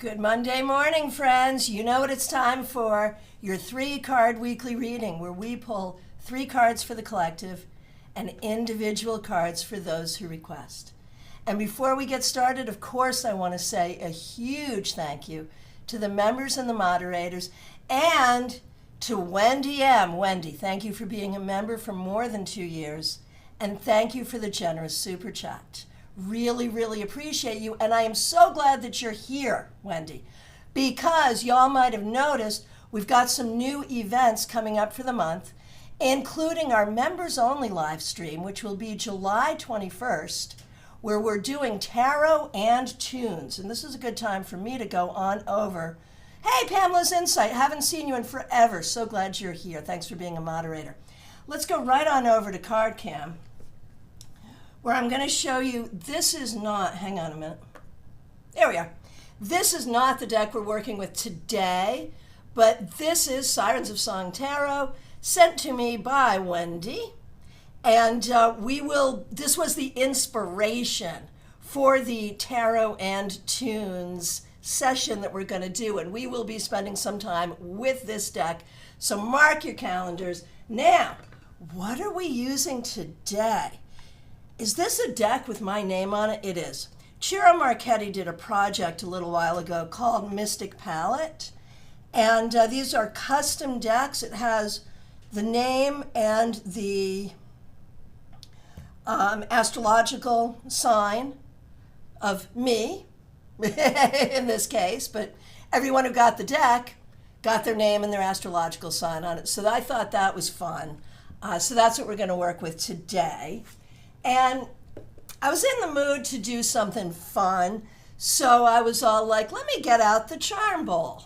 Good Monday morning, friends. You know what it's time for. Your 3-card weekly reading, where we pull 3 cards for the collective and individual cards for those who request. And before we get started, of course, I want to say a huge thank you to the members and the moderators and to Wendy M. Wendy, thank you for being a member for more than 2 years. And thank you for the generous super chat. Really, really appreciate you. And I am so glad that you're here, Wendy, because y'all might have noticed we've got some new events coming up for the month, including our members only live stream, which will be July 21st, where we're doing tarot and tunes. And this is a good time for me to go on over. Hey, Pamela's Insight. Haven't seen you in forever. So glad you're here. Thanks for being a moderator. Let's go right on over to Card Cam, where I'm going to show you, this is not, hang on a minute. There we are. This is not the deck we're working with today, but this is Sirens of Song Tarot, sent to me by Wendy. And this was the inspiration for the Tarot and Tunes session that we're going to do, and we will be spending some time with this deck. So mark your calendars. Now, what are we using today? Is this a deck with my name on it? It is. Ciro Marchetti did a project a little while ago called Mystic Palette. And these are custom decks. It has the name and the astrological sign of me, in this case. But everyone who got the deck got their name and their astrological sign on it. So I thought that was fun. So that's what we're going to work with today. And I was in the mood to do something fun, so I was all like, let me get out the charm bowl.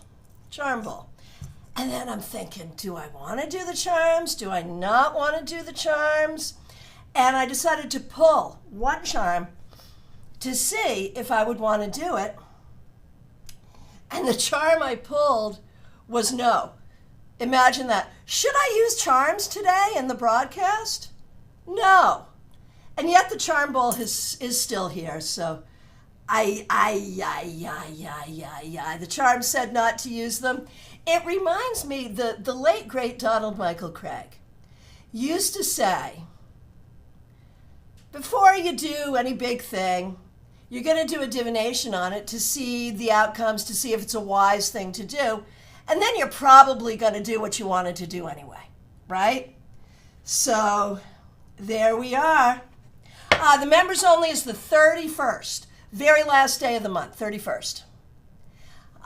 And then I'm thinking, do I want to do the charms? Do I not want to do the charms? And I decided to pull one charm to see if I would want to do it. And the charm I pulled was no. Imagine that. Should I use charms today in the broadcast? No. And yet the charm bowl is still here, so the charm said not to use them. It reminds me, the late, great Donald Michael Craig used to say, before you do any big thing, you're going to do a divination on it to see the outcomes, to see if it's a wise thing to do, and then you're probably going to do what you wanted to do anyway, right? So there we are. The members only is the 31st, very last day of the month, 31st.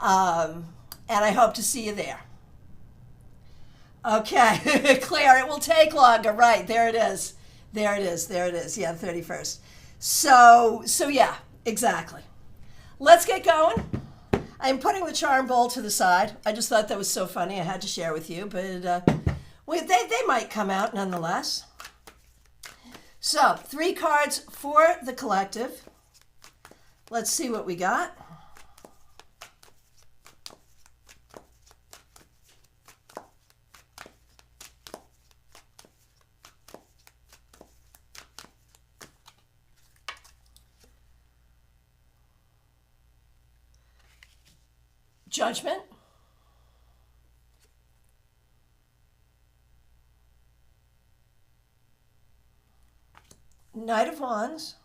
And I hope to see you there. Okay, Claire, it will take longer. Right, there it is. Yeah, 31st. So yeah, exactly. Let's get going. I'm putting the charm bowl to the side. I just thought that was so funny. I had to share with you, but they might come out nonetheless. So, 3 cards for the collective. Let's see what we got. Judgment. Knight of Wands.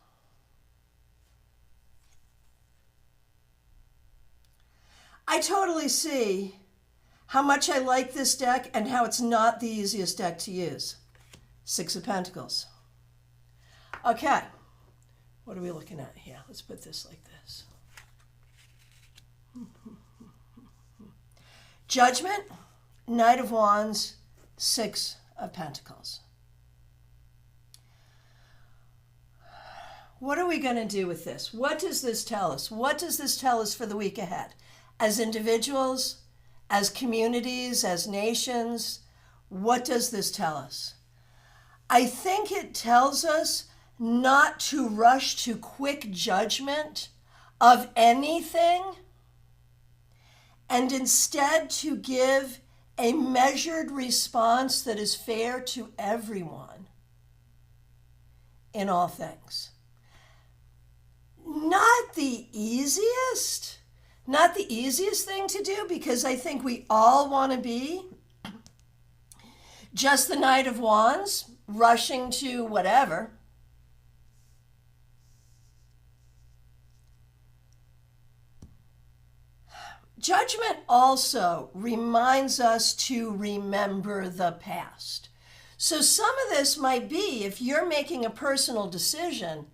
I totally see how much I like this deck and how it's not the easiest deck to use. 6 of Pentacles. Okay, what are we looking at here? Let's put this like this. Judgment, Knight of Wands, 6 of Pentacles. What are we going to do with this? What does this tell us? What does this tell us for the week ahead? As individuals, as communities, as nations, what does this tell us? I think it tells us not to rush to quick judgment of anything, and instead to give a measured response that is fair to everyone in all things. Not the easiest, Not the easiest thing to do, because I think we all want to be just the Knight of Wands, rushing to whatever. Judgment also reminds us to remember the past. So some of this might be, if you're making a personal decision,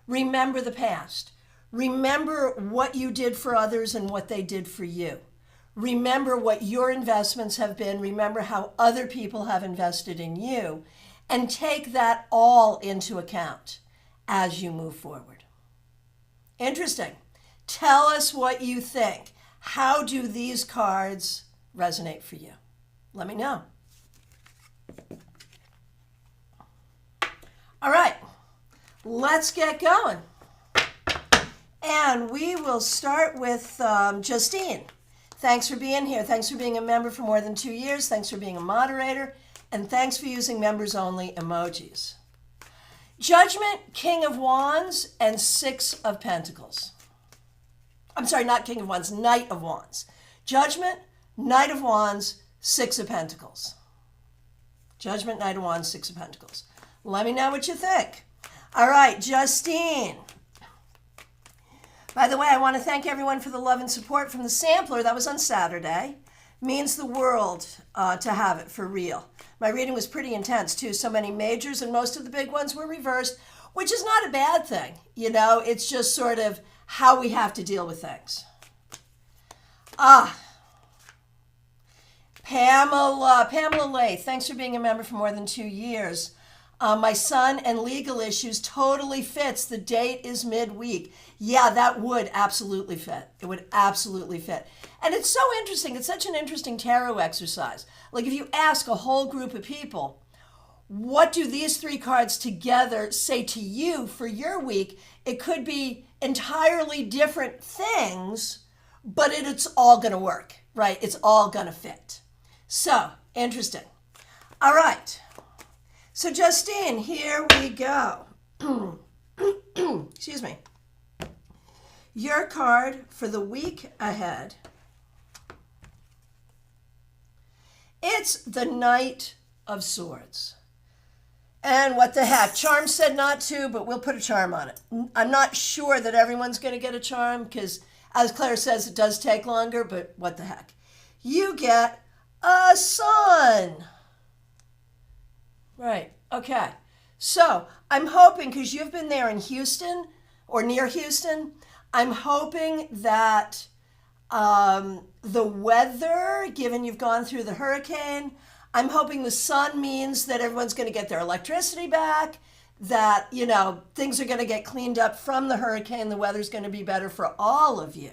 remember the past. Remember what you did for others and what they did for you. Remember what your investments have been. Remember how other people have invested in you. And take that all into account as you move forward. Interesting. Tell us what you think. How do these cards resonate for you? Let me know. All right, let's get going. And we will start with Justine. Thanks for being here. Thanks for being a member for more than 2 years. Thanks for being a moderator. And thanks for using members-only emojis. Judgment, King of Wands, and Six of Pentacles. I'm sorry, not King of Wands, Knight of Wands. Judgment, Knight of Wands, Six of Pentacles. Judgment, Knight of Wands, Six of Pentacles. Let me know what you think. All right, Justine. By the way, I want to thank everyone for the love and support from the sampler. That was on Saturday. Means the world to have it, for real. My reading was pretty intense, too. So many majors, and most of the big ones were reversed, which is not a bad thing. You know, it's just sort of how we have to deal with things. Pamela Lay, thanks for being a member for more than 2 years. My son and legal issues totally fits. The date is midweek. Yeah, that would absolutely fit. It would absolutely fit. And it's so interesting. It's such an interesting tarot exercise. Like, if you ask a whole group of people, what do these 3 cards together say to you for your week? It could be entirely different things, but it's all going to work, right? It's all going to fit. So, interesting. All right. So, Justine, here we go. Excuse me. Your card for the week ahead. It's the Knight of Swords. And what the heck? Charm said not to, but we'll put a charm on it. I'm not sure that everyone's going to get a charm because, as Claire says, it does take longer, but what the heck? You get a sun. Right. Okay. So I'm hoping, because you've been there in Houston or near Houston, I'm hoping that the weather, given you've gone through the hurricane, I'm hoping the sun means that everyone's going to get their electricity back, that, you know, things are going to get cleaned up from the hurricane. The weather's going to be better for all of you.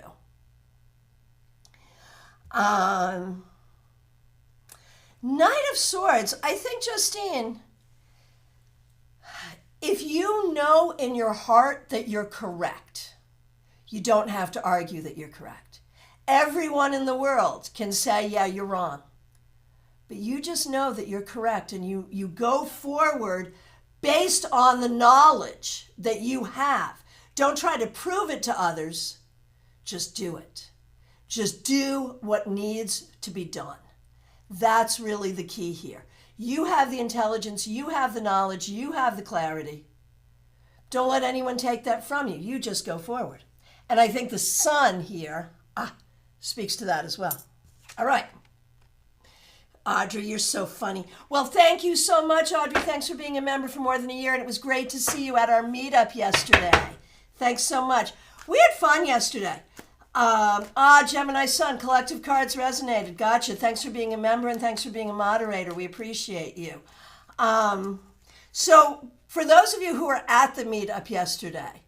Knight of Swords, I think, Justine, if you know in your heart that you're correct, you don't have to argue that you're correct. Everyone in the world can say, yeah, you're wrong. But you just know that you're correct, and you go forward based on the knowledge that you have. Don't try to prove it to others. Just do it. Just do what needs to be done. That's really the key here. You have the intelligence, you have the knowledge, you have the clarity. Don't let anyone take that from you. You just go forward. And I think the sun here speaks to that as well. All right. Audrey, you're so funny. Well, thank you so much, Audrey. Thanks for being a member for more than a year, and it was great to see you at our meetup yesterday. Thanks so much. We had fun yesterday. Gemini Sun, collective cards resonated. Gotcha. Thanks for being a member, and thanks for being a moderator. We appreciate you. So for those of you who were at the meetup yesterday,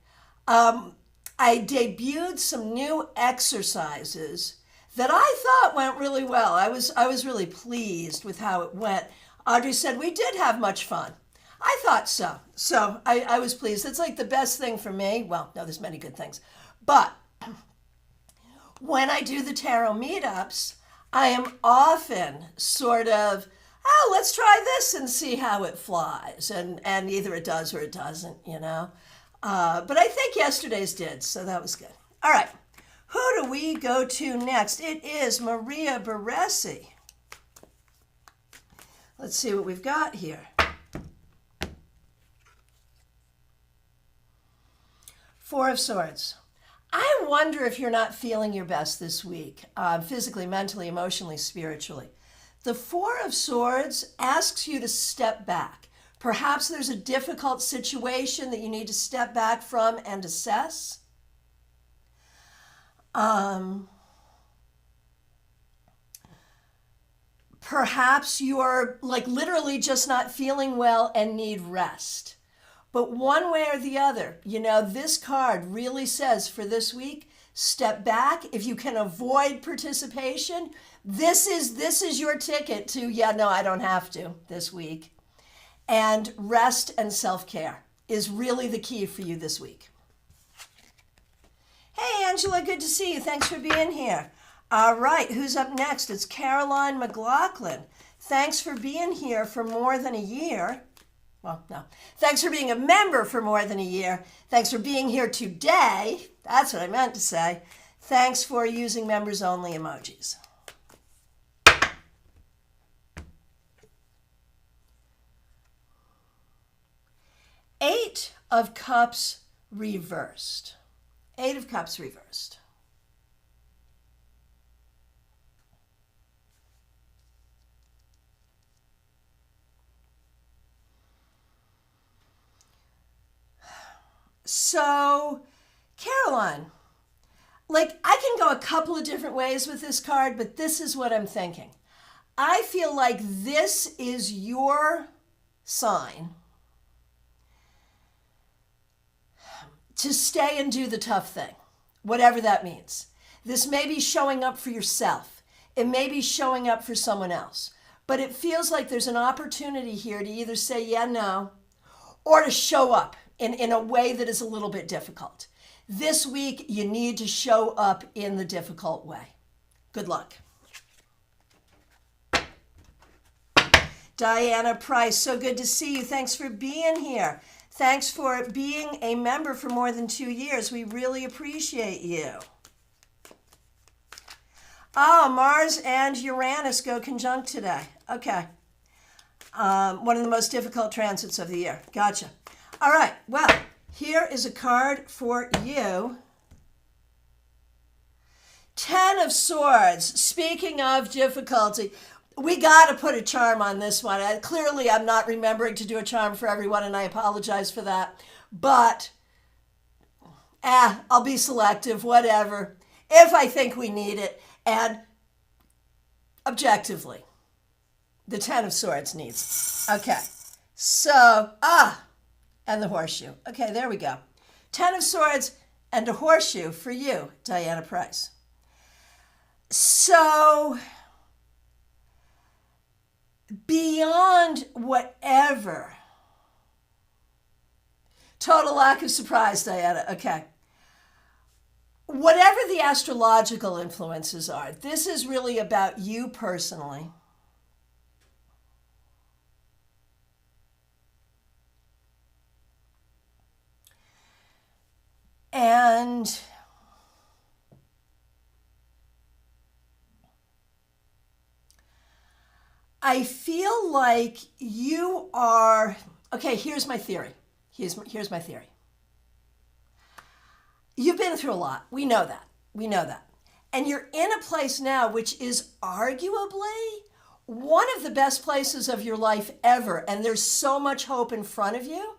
I debuted some new exercises that I thought went really well. I was really pleased with how it went. Audrey said we did have much fun. I thought so. So I was pleased. It's like the best thing for me. Well, no, there's many good things. But when I do the tarot meetups, I am often sort of, let's try this and see how it flies. And either it does or it doesn't, you know. But I think yesterday's did, so that was good. All right. Who do we go to next? It is Maria Baresi. Let's see what we've got here. Four of Swords. I wonder if you're not feeling your best this week, physically, mentally, emotionally, spiritually. The Four of Swords asks you to step back. Perhaps there's a difficult situation that you need to step back from and assess. Perhaps you're like literally just not feeling well and need rest. But one way or the other, this card really says for this week, step back. If you can avoid participation, this is your ticket to, I don't have to this week. And rest and self-care is really the key for you this week. Hey, Angela, good to see you. Thanks for being here. All right, who's up next? It's Caroline McLaughlin. Thanks for being here for more than a year. Well, no. Thanks for being a member for more than a year. Thanks for being here today. That's what I meant to say. Thanks for using members-only emojis. Eight of Cups reversed. Eight of Cups reversed. So, Caroline, I can go a couple of different ways with this card, but this is what I'm thinking. I feel like this is your sign to stay and do the tough thing, whatever that means. This may be showing up for yourself. It may be showing up for someone else. But it feels like there's an opportunity here to either say no, or to show up in a way that is a little bit difficult. This week, you need to show up in the difficult way. Good luck. Diana Price, so good to see you. Thanks for being here. Thanks for being a member for more than 2 years. We really appreciate you. Oh, Mars and Uranus go conjunct today. Okay. One of the most difficult transits of the year. Gotcha. All right, well, here is a card for you. 10 of Swords. Speaking of difficulty, we got to put a charm on this one. Clearly, I'm not remembering to do a charm for everyone, and I apologize for that. But, I'll be selective, whatever, if I think we need it. And objectively, the 10 of Swords needs it. Okay, so, and the horseshoe. Okay, there we go. 10 of Swords and a horseshoe for you, Diana Price. So, beyond whatever, total lack of surprise, Diana. Okay. Whatever the astrological influences are, this is really about you personally. And I feel like you are, okay, here's my theory. Here's my theory. You've been through a lot. We know that. We know that. And you're in a place now which is arguably one of the best places of your life ever. And there's so much hope in front of you.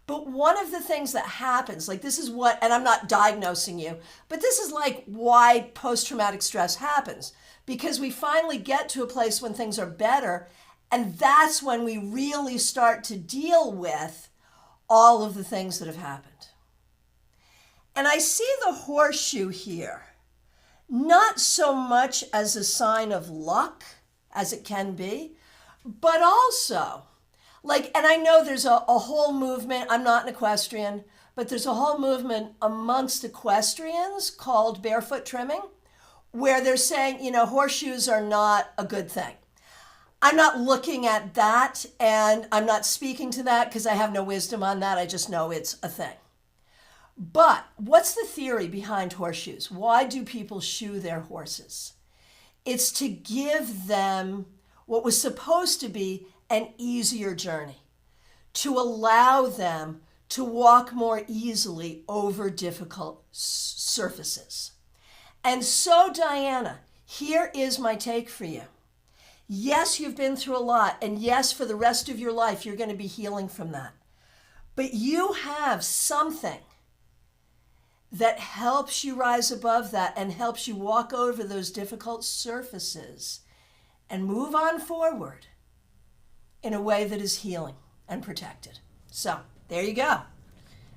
But one of the things that happens, this is what, and I'm not diagnosing you, but this is why post-traumatic stress happens. Because we finally get to a place when things are better, and that's when we really start to deal with all of the things that have happened. And I see the horseshoe here, not so much as a sign of luck, as it can be, but also, and I know there's a whole movement, I'm not an equestrian, but there's a whole movement amongst equestrians called barefoot trimming, where they're saying, horseshoes are not a good thing. I'm not looking at that, and I'm not speaking to that because I have no wisdom on that. I just know it's a thing. But what's the theory behind horseshoes? Why do people shoe their horses? It's to give them what was supposed to be an easier journey, to allow them to walk more easily over difficult surfaces. And so, Diana, here is my take for you. Yes, you've been through a lot, and yes, for the rest of your life, you're going to be healing from that. But you have something that helps you rise above that and helps you walk over those difficult surfaces and move on forward in a way that is healing and protected. So, there you go.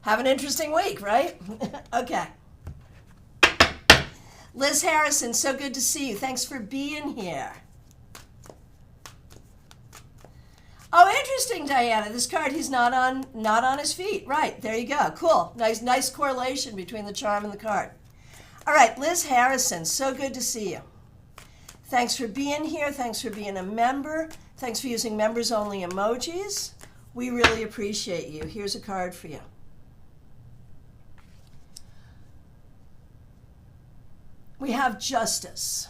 Have an interesting week, right? Okay. Liz Harrison, so good to see you. Thanks for being here. Oh, interesting, Diana. This card, he's not on his feet. Right, there you go. Cool. Nice correlation between the charm and the card. All right, Liz Harrison, so good to see you. Thanks for being here. Thanks for being a member. Thanks for using members-only emojis. We really appreciate you. Here's a card for you. We have justice.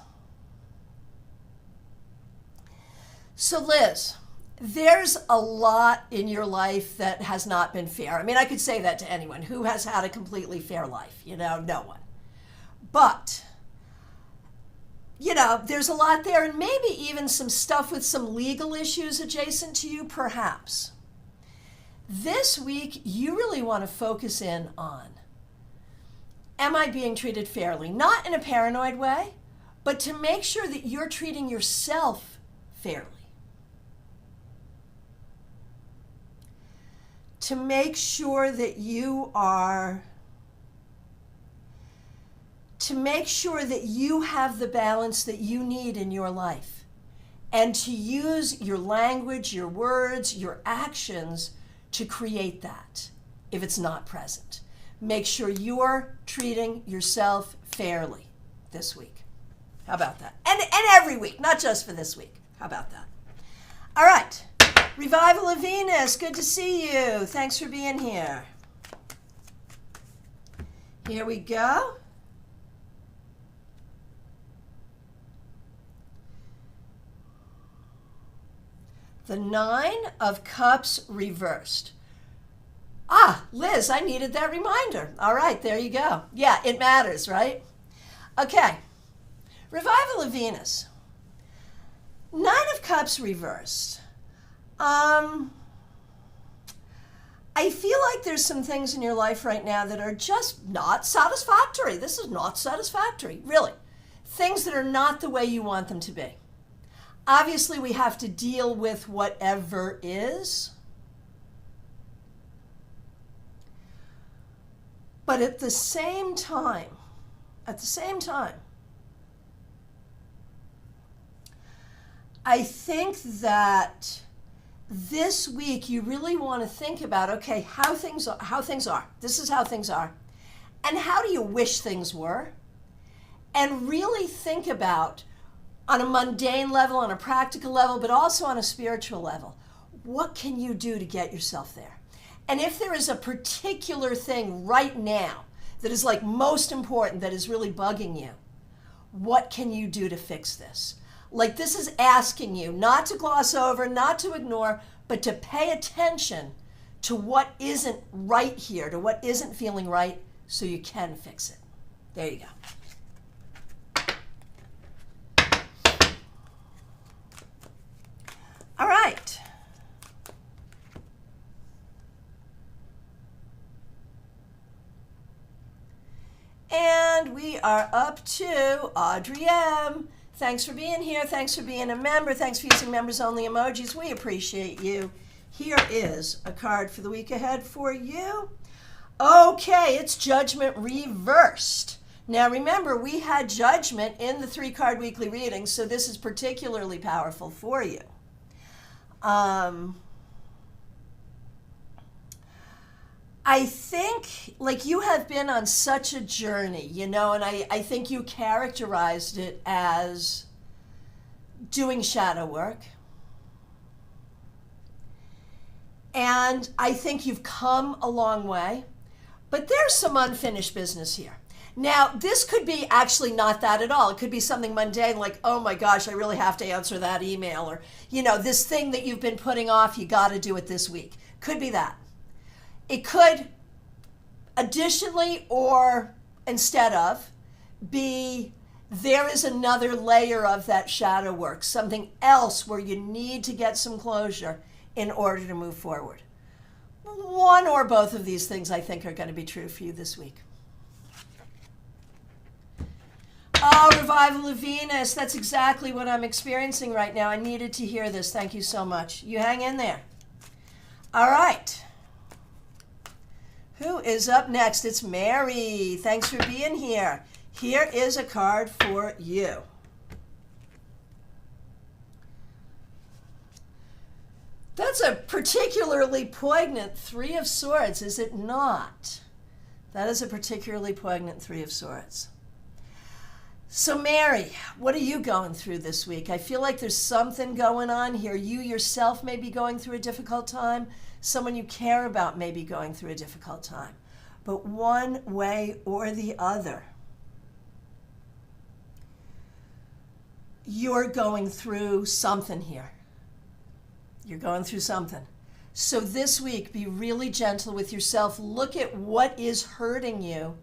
So, Liz, there's a lot in your life that has not been fair. I mean, I could say that to anyone who has had a completely fair life, no one. But, there's a lot there, and maybe even some stuff with some legal issues adjacent to you, perhaps. This week, you really want to focus in on, am I being treated fairly? Not in a paranoid way, but to make sure that you're treating yourself fairly. To make sure that you have the balance that you need in your life. And to use your language, your words, your actions to create that if it's not present. Make sure you're treating yourself fairly this week. How about that? And every week, not just for this week. How about that? All right. Revival of Venus, good to see you. Thanks for being here. Here we go. The Nine of Cups reversed. Ah, Liz, I needed that reminder. All right, there you go. Yeah, it matters, right? Okay, Revival of Venus. Nine of Cups reversed. I feel like there's some things in your life right now that are just not satisfactory. This is not satisfactory, really. Things that are not the way you want them to be. Obviously, we have to deal with whatever is. But at the same time, I think that this week you really want to think about, okay, how things are. This is how things are. And how do you wish things were? And really think about, on a mundane level, on a practical level, but also on a spiritual level, what can you do to get yourself there? And if there is a particular thing right now that is like most important, that is really bugging you, what can you do to fix this? Like, this is asking you not to gloss over, not to ignore, but to pay attention to what isn't right here, to what isn't feeling right, so you can fix it. There you go. All right. And we are up to Audrey M. Thanks for being here. Thanks for being a member. Thanks for using members-only emojis. We appreciate you. Here is a card for the week ahead for you. Okay, it's Judgment reversed. Now remember, we had Judgment in the 3-card weekly reading, so this is particularly powerful for you. I think, like, you have been on such a journey, and I think you characterized it as doing shadow work. And I think you've come a long way, But there's some unfinished business here. Now, this could be actually not that at all. It could be something mundane like, oh my gosh, I really have to answer that email. Or, this thing that you've been putting off, you got to do it this week. Could be that. It could, additionally or instead of, be there is another layer of that shadow work, something else where you need to get some closure in order to move forward. One or both of these things I think are going to be true for you this week. Oh, revival of Venus. That's exactly what I'm experiencing right now. I needed to hear this. Thank you so much. You hang in there. All right. Who is up next? It's Mary. Thanks for being here. Here is a card for you. That's a particularly poignant Three of Swords, is it not? That is a particularly poignant Three of Swords. So Mary, what are you going through this week? I feel like there's something going on here. You yourself may be going through a difficult time. Someone you care about may be going through a difficult time. But one way or the other, you're going through something here. You're going through something. So this week, be really gentle with yourself. Look at what is hurting you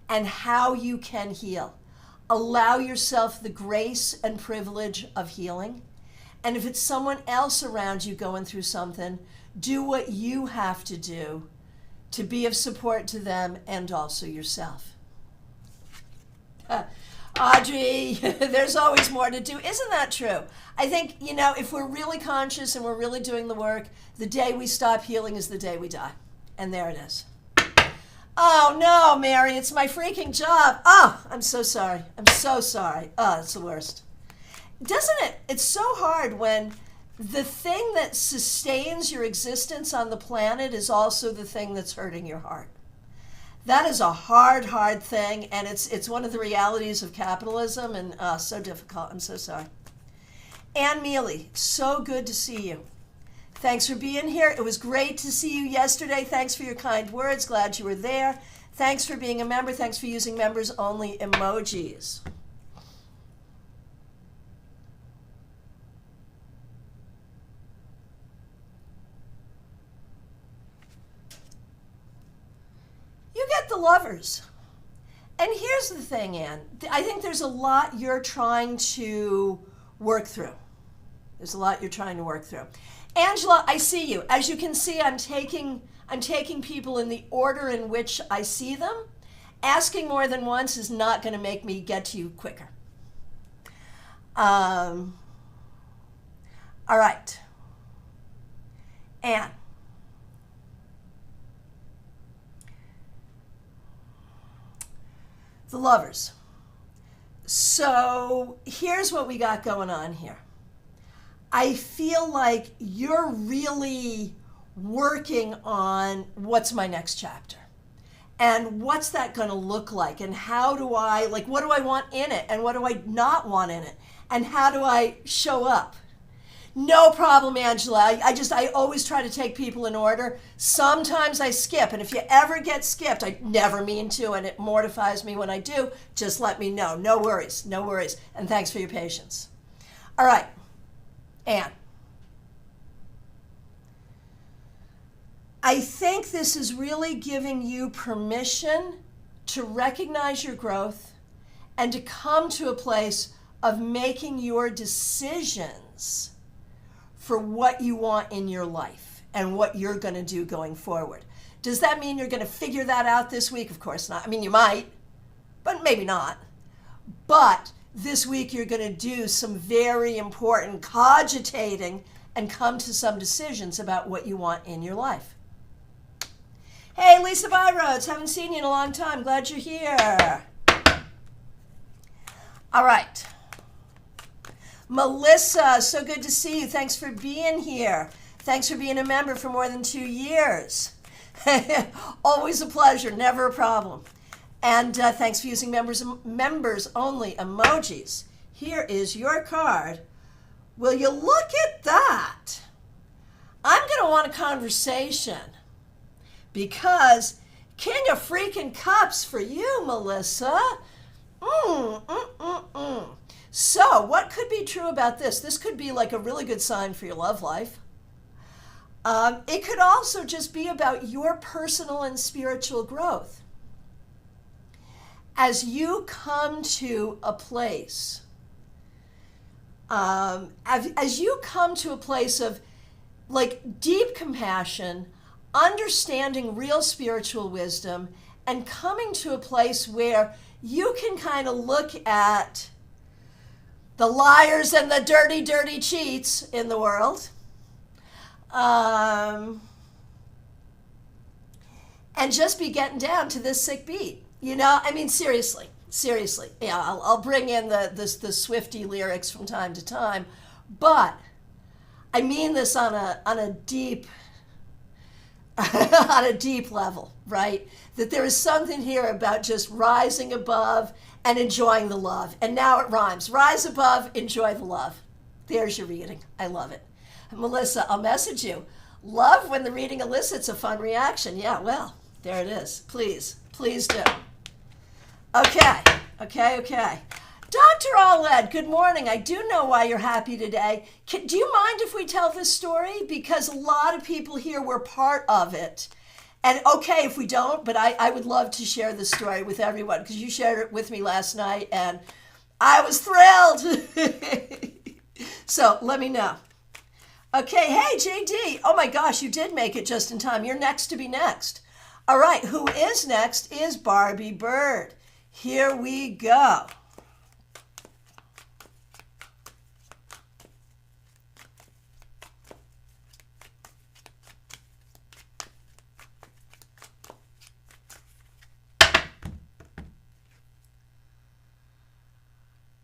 and how you can heal. Allow yourself the grace and privilege of healing. And if it's someone else around you going through something, do what you have to do to be of support to them and also yourself. Audrey, there's always more to do. Isn't that true? I think, if we're really conscious and we're really doing the work, the day we stop healing is the day we die. And there it is. Oh, no, Mary, it's my freaking job. Oh, I'm so sorry. I'm so sorry. Oh, it's the worst. Doesn't it? It's so hard when the thing that sustains your existence on the planet is also the thing that's hurting your heart. That is a hard, hard thing, and it's one of the realities of capitalism, and so difficult. I'm so sorry. Ann Mealy, so good to see you. Thanks for being here. It was great to see you yesterday. Thanks for your kind words. Glad you were there. Thanks for being a member. Thanks for using members-only emojis. You get the Lovers. And here's the thing, Ann. I think there's a lot you're trying to work through. There's a lot you're trying to work through. Angela, I see you. As you can see, I'm taking people in the order in which I see them. Asking more than once is not going to make me get to you quicker. All right. Anne. The Lovers. So here's what we got going on here. I feel like you're really working on what's my next chapter and what's that going to look like and what do I want in it and what do I not want in it and how do I show up? No problem, Angela. I always try to take people in order. Sometimes I skip, and if you ever get skipped, I never mean to, and it mortifies me when I do, just let me know. No worries, no worries, and thanks for your patience. All right. Anne, I think this is really giving you permission to recognize your growth and to come to a place of making your decisions for what you want in your life and what you're going to do going forward. Does that mean you're going to figure that out this week? Of course not. I mean, you might, but maybe not. But this week, you're going to do some very important cogitating and come to some decisions about what you want in your life. Hey, Lisa Byroads, haven't seen you in a long time. Glad you're here. All right. Melissa, so good to see you. Thanks for being here. Thanks for being a member for more than 2 years. Always a pleasure, never a problem. And thanks for using members-only emojis. Here is your card. Will you look at that? I'm going to want a conversation because King of freaking cups for you, Melissa. So, what could be true about this? This could be like a really good sign for your love life. It could also just be about your personal and spiritual growth. As you come to a place, as you come to a place of like deep compassion, understanding real spiritual wisdom, and coming to a place where you can kind of look at the liars and the dirty, dirty cheats in the world, and just be getting down to this sick beat. You know, I mean, seriously. Yeah, I'll bring in the Swiftie lyrics from time to time, but I mean this on a deep on a deep level, right? That there is something here about just rising above and enjoying the love. And now it rhymes. Rise above, enjoy the love. There's your reading. I love it. Melissa, I'll message you. Love when the reading elicits a fun reaction. Yeah, well, there it is. Please do. Okay. Dr. Aled, good morning. I do know why you're happy today. Do you mind if we tell this story? Because a lot of people here were part of it. And okay, if we don't, but I would love to share this story with everyone because you shared it with me last night and I was thrilled. So let me know. Okay, hey, JD. Oh my gosh, you did make it just in time. You're next to be next. All right, who is next is Barbie Bird. Here we go.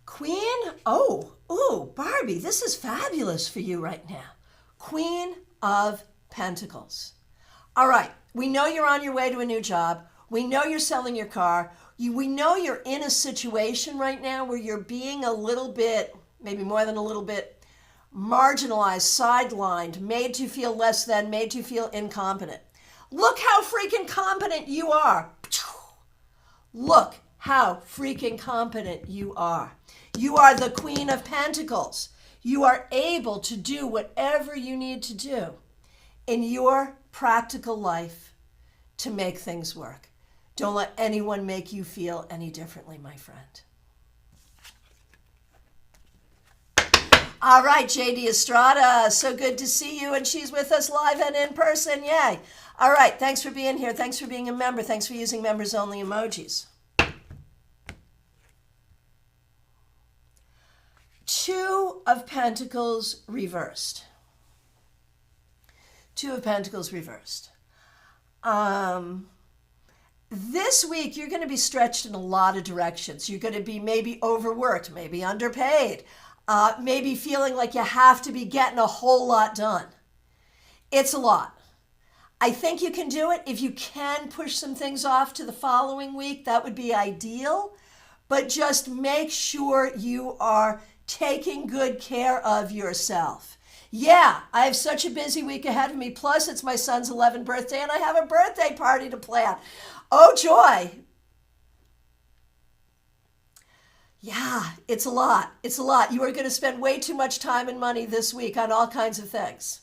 Queen? Oh, Barbie, this is fabulous for you right now. Queen of Pentacles. All right, we know you're on your way to a new job. We know you're selling your car. We know you're in a situation right now where you're being a little bit, maybe more than a little bit, marginalized, sidelined, made to feel less than, made to feel incompetent. Look how freaking competent you are. Look how freaking competent you are. You are the Queen of Pentacles. You are able to do whatever you need to do in your practical life to make things work. Don't let anyone make you feel any differently, my friend. All right, JD Estrada, so good to see you, and she's with us live and in person, yay. All right, thanks for being here. Thanks for being a member. Thanks for using members-only emojis. Two of Pentacles reversed. Two of Pentacles reversed. This week, you're going to be stretched in a lot of directions. You're going to be maybe overworked, maybe underpaid, maybe feeling like you have to be getting a whole lot done. It's a lot. I think you can do it. If you can push some things off to the following week, that would be ideal. But just make sure you are taking good care of yourself. Yeah, I have such a busy week ahead of me. Plus, it's my son's 11th birthday, and I have a birthday party to plan. Oh, joy. Yeah, it's a lot. It's a lot. You are going to spend way too much time and money this week on all kinds of things.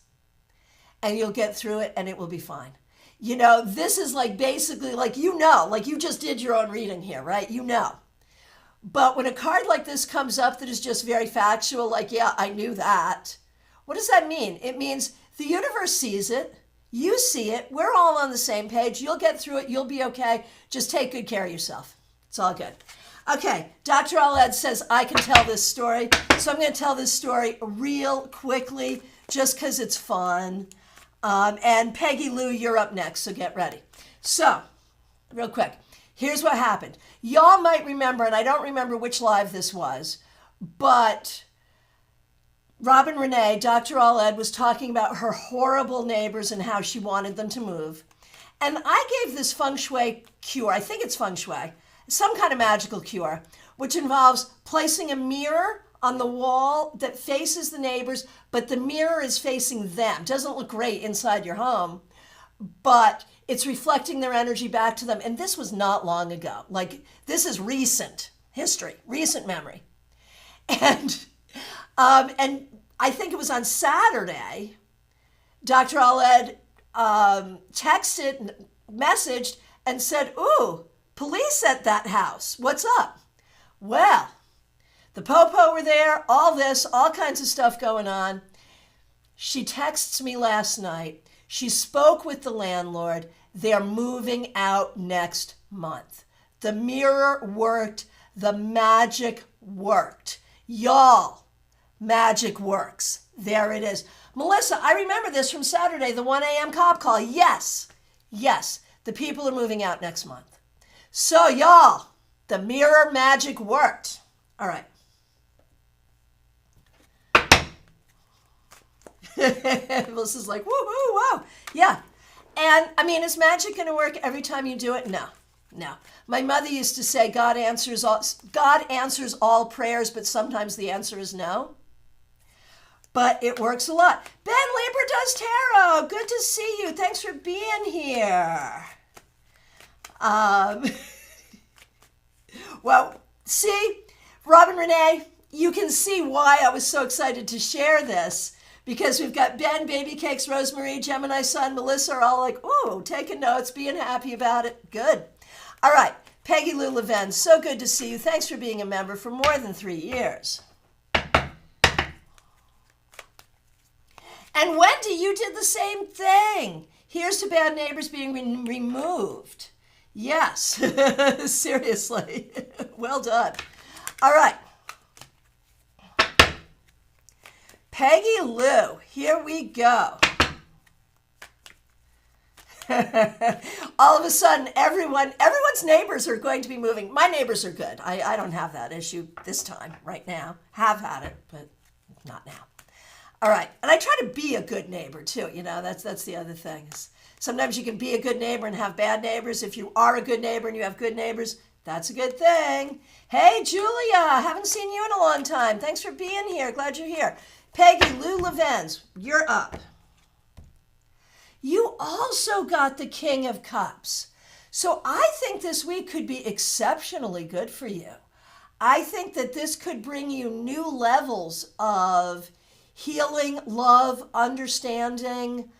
And you'll get through it, and it will be fine. You know, this is like basically like you just did your own reading here, right? You know. But when a card like this comes up that is just very factual, like, yeah, I knew that. What does that mean? It means the universe sees it. You see it. We're all on the same page. You'll get through it. You'll be okay. Just take good care of yourself. It's all good. Okay, Dr. Aled says I can tell this story. So I'm going to tell this story real quickly just because it's fun. And Peggy Lou, you're up next, so get ready. So, real quick, here's what happened. Y'all might remember, and I don't remember which live this was, but Robin Renee, Dr. Aled, was talking about her horrible neighbors and how she wanted them to move. And I gave this feng shui cure, I think it's feng shui, some kind of magical cure, which involves placing a mirror on the wall that faces the neighbors, but the mirror is facing them. Doesn't look great inside your home, but it's reflecting their energy back to them. And this was not long ago. Like, this is recent history, recent memory. And I think it was on Saturday, Dr. Aled texted, messaged, and said, "Ooh, police at that house. What's up?" Well, the Popo were there, all kinds of stuff going on. She texts me last night. She spoke with the landlord. They're moving out next month. The mirror worked. The magic worked. Y'all, magic works. There it is. Melissa, I remember this from Saturday, the 1 a.m. cop call. Yes, the people are moving out next month. So, y'all, the mirror magic worked. All right. Melissa's like, woo-hoo, wow. Yeah. And, I mean, is magic going to work every time you do it? No. My mother used to say God answers all prayers, but sometimes the answer is no. But it works a lot. Ben Lieber does tarot. Good to see you. Thanks for being here. Well, see, Robin Renee, you can see why I was so excited to share this, because we've got Ben, Baby Cakes, Rosemary, Gemini Sun, Melissa are all like, ooh, taking notes, being happy about it. Good. All right, Peggy Lou Leven, so good to see you. Thanks for being a member for more than 3 years. And Wendy, you did the same thing. Here's to bad neighbors being removed. Yes, seriously. Well done. All right. Peggy Lou, here we go. All of a sudden, everyone's neighbors are going to be moving. My neighbors are good. I don't have that issue this time, right now. Have had it, but not now. All right, and I try to be a good neighbor too. You know, that's the other thing. Sometimes you can be a good neighbor and have bad neighbors. If you are a good neighbor and you have good neighbors, that's a good thing. Hey, Julia, haven't seen you in a long time. Thanks for being here. Glad you're here. Peggy Lou Levens, you're up. You also got the King of Cups. So I think this week could be exceptionally good for you. I think that this could bring you new levels of healing, love, understanding.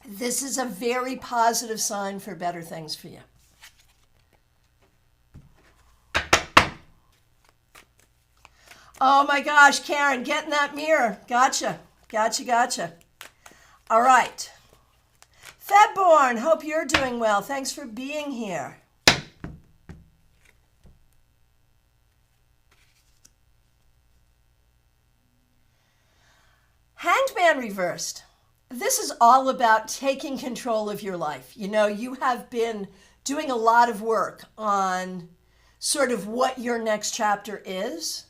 This is a very positive sign for better things for you. Oh my gosh, Karen, get in that mirror. Gotcha. All right. Febborn, hope you're doing well. Thanks for being here. Hanged Man reversed. This is all about taking control of your life. You know, you have been doing a lot of work on sort of what your next chapter is.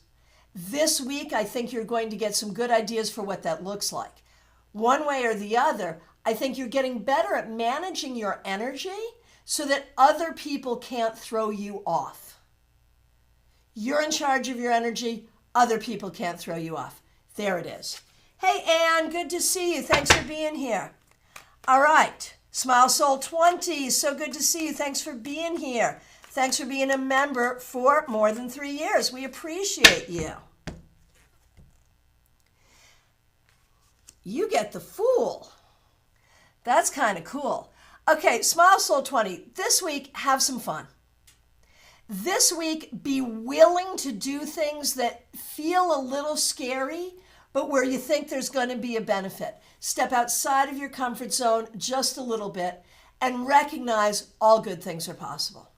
This week, I think you're going to get some good ideas for what that looks like. One way or the other, I think you're getting better at managing your energy so that other people can't throw you off. You're in charge of your energy. Other people can't throw you off. There it is. Hey, Ann, good to see you. Thanks for being here. All right. Smile Soul 20, so good to see you. Thanks for being here. Thanks for being a member for more than 3 years. We appreciate you. You get the Fool. That's kind of cool. Okay, Smile Soul 20. This week, have some fun. This week, be willing to do things that feel a little scary, but where you think there's going to be a benefit. Step outside of your comfort zone just a little bit and recognize all good things are possible.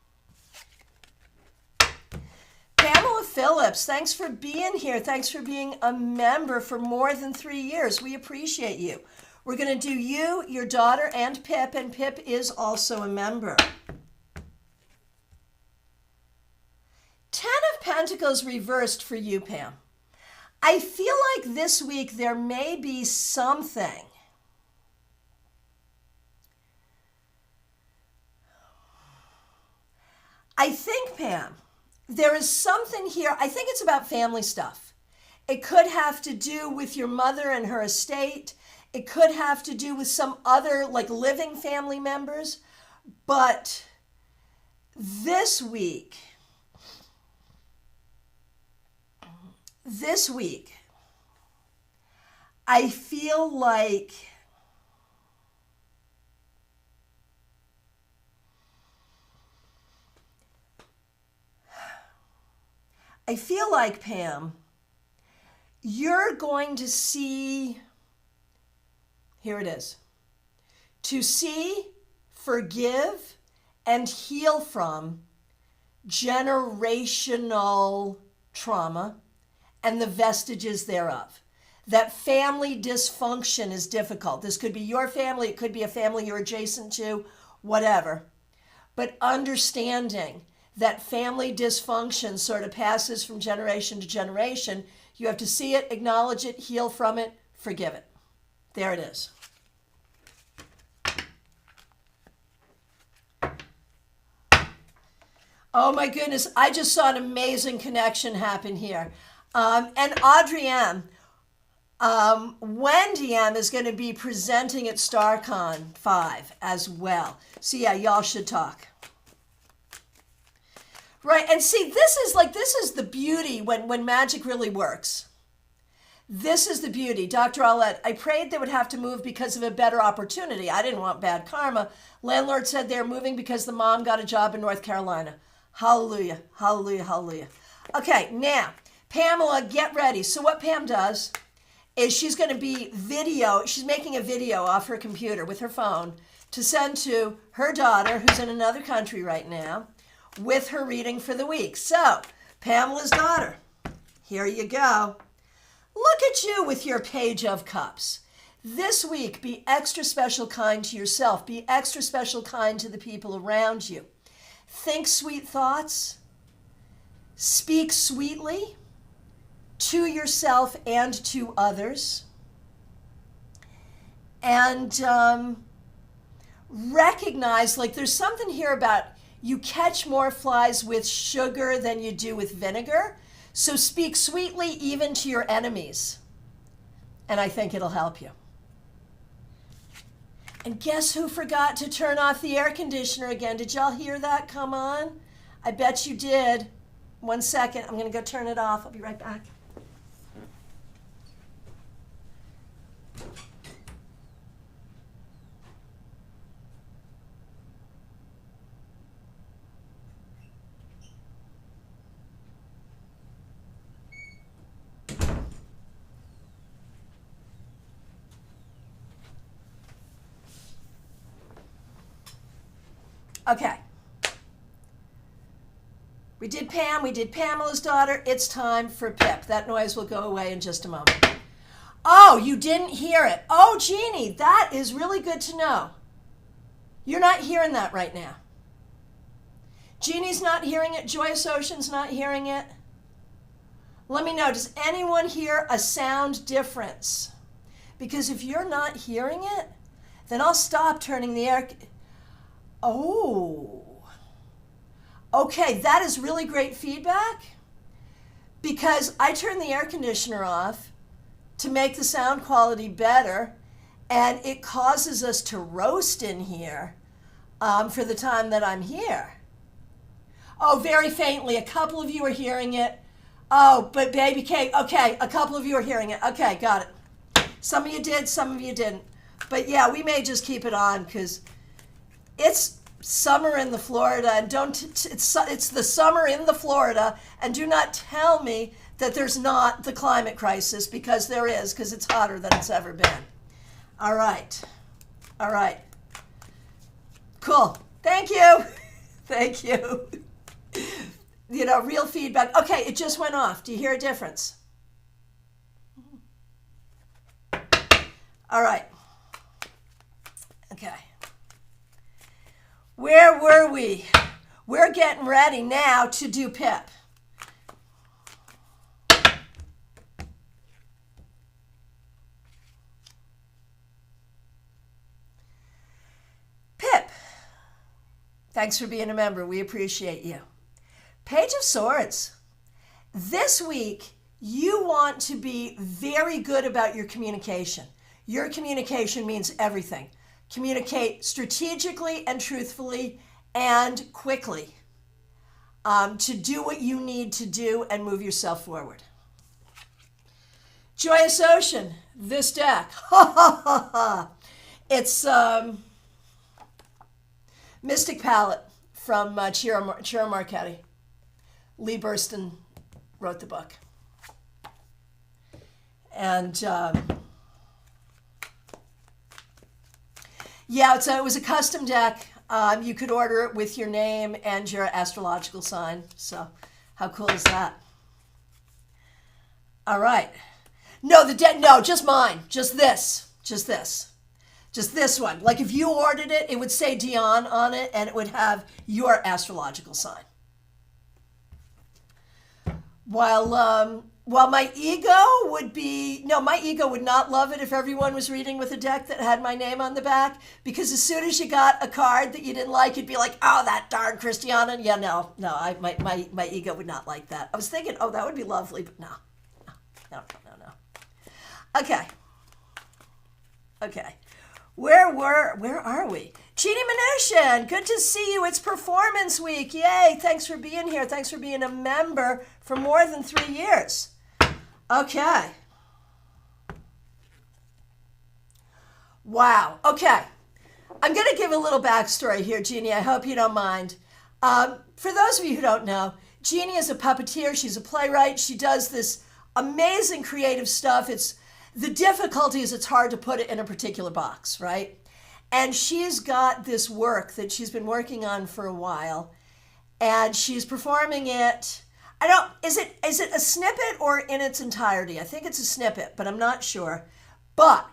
Pamela Phillips, thanks for being here. Thanks for being a member for more than 3 years. We appreciate you. We're going to do you, your daughter, and Pip is also a member. 10 of Pentacles reversed for you, Pam. I feel like this week there may be something I think, Pam, there is something here. I think it's about family stuff. It could have to do with your mother and her estate. It could have to do with some other like living family members. But this week, I feel like Pam, you're going to see, here it is, to see, forgive, and heal from generational trauma and the vestiges thereof. That family dysfunction is difficult. This could be your family, it could be a family you're adjacent to, whatever. But understanding that family dysfunction sort of passes from generation to generation, you have to see it, acknowledge it, heal from it, forgive it. There it is. Oh my goodness, I just saw an amazing connection happen here. And Audrey M., Wendy M. is going to be presenting at StaarCon 5 as well. So yeah, y'all should talk. Right, and see, this is the beauty when magic really works. This is the beauty. Dr. Aulette, I prayed they would have to move because of a better opportunity. I didn't want bad karma. Landlord said they're moving because the mom got a job in North Carolina. Hallelujah, hallelujah, hallelujah. Okay, now, Pamela, get ready. So what Pam does is she's going to be she's making a video off her computer with her phone to send to her daughter, who's in another country right now, with her reading for the week. So, Pamela's daughter, here you go. Look at you with your Page of Cups. This week, be extra special kind to yourself. Be extra special kind to the people around you. Think sweet thoughts. Speak sweetly to yourself and to others. And recognize, like there's something here about you catch more flies with sugar than you do with vinegar. So speak sweetly even to your enemies. And I think it'll help you. And guess who forgot to turn off the air conditioner again? Did y'all hear that come on? I bet you did. 1 second, I'm going to go turn it off. I'll be right back. Okay. We did Pam, we did Pamela's daughter. It's time for Pip. That noise will go away in just a moment. Oh, you didn't hear it. Oh, Jeannie, that is really good to know. You're not hearing that right now. Jeannie's not hearing it. Joyous Ocean's not hearing it. Let me know, does anyone hear a sound difference? Because if you're not hearing it, then I'll stop turning the air. Oh, okay, that is really great feedback because I turned the air conditioner off to make the sound quality better, and it causes us to roast in here for the time that I'm here. Oh, very faintly, a couple of you are hearing it. Oh, but baby Kate, okay, a couple of you are hearing it. Okay, got it. Some of you did, some of you didn't. But yeah, we may just keep it on because it's summer in the Florida, and it's the summer in the Florida, and do not tell me that there's not the climate crisis, because there is, because it's hotter than it's ever been. All right. All right. Cool. Thank you. Thank you. You know, real feedback. Okay, it just went off. Do you hear a difference? All right. Okay. Where were we? We're getting ready now to do Pip. Pip, thanks for being a member. We appreciate you. Page of Swords. This week, you want to be very good about your communication. Your communication means everything. Communicate strategically and truthfully and quickly to do what you need to do and move yourself forward. Joyous Ocean, this deck. It's Mystic Palette from Ciro Marchetti. Lee Burstyn wrote the book. And yeah, it was a custom deck. You could order it with your name and your astrological sign. So how cool is that? All right. No, just mine. Just this one. Like if you ordered it, it would say Dion on it and it would have your astrological sign. While my ego would not love it if everyone was reading with a deck that had my name on the back, because as soon as you got a card that you didn't like, you'd be like, oh, that darn Christiana. Yeah, no, my ego would not like that. I was thinking, oh, that would be lovely, but no. Okay. Where are we? Jeannie Mnuchin, good to see you. It's Performance Week. Yay, thanks for being here. Thanks for being a member for more than 3 years. Okay. Wow. Okay. I'm going to give a little backstory here, Jeannie. I hope you don't mind. For those of you who don't know, Jeannie is a puppeteer. She's a playwright. She does this amazing creative stuff. The difficulty is it's hard to put it in a particular box, right? And she's got this work that she's been working on for a while, and she's performing it. Is it a snippet or in its entirety? I think it's a snippet, but I'm not sure. But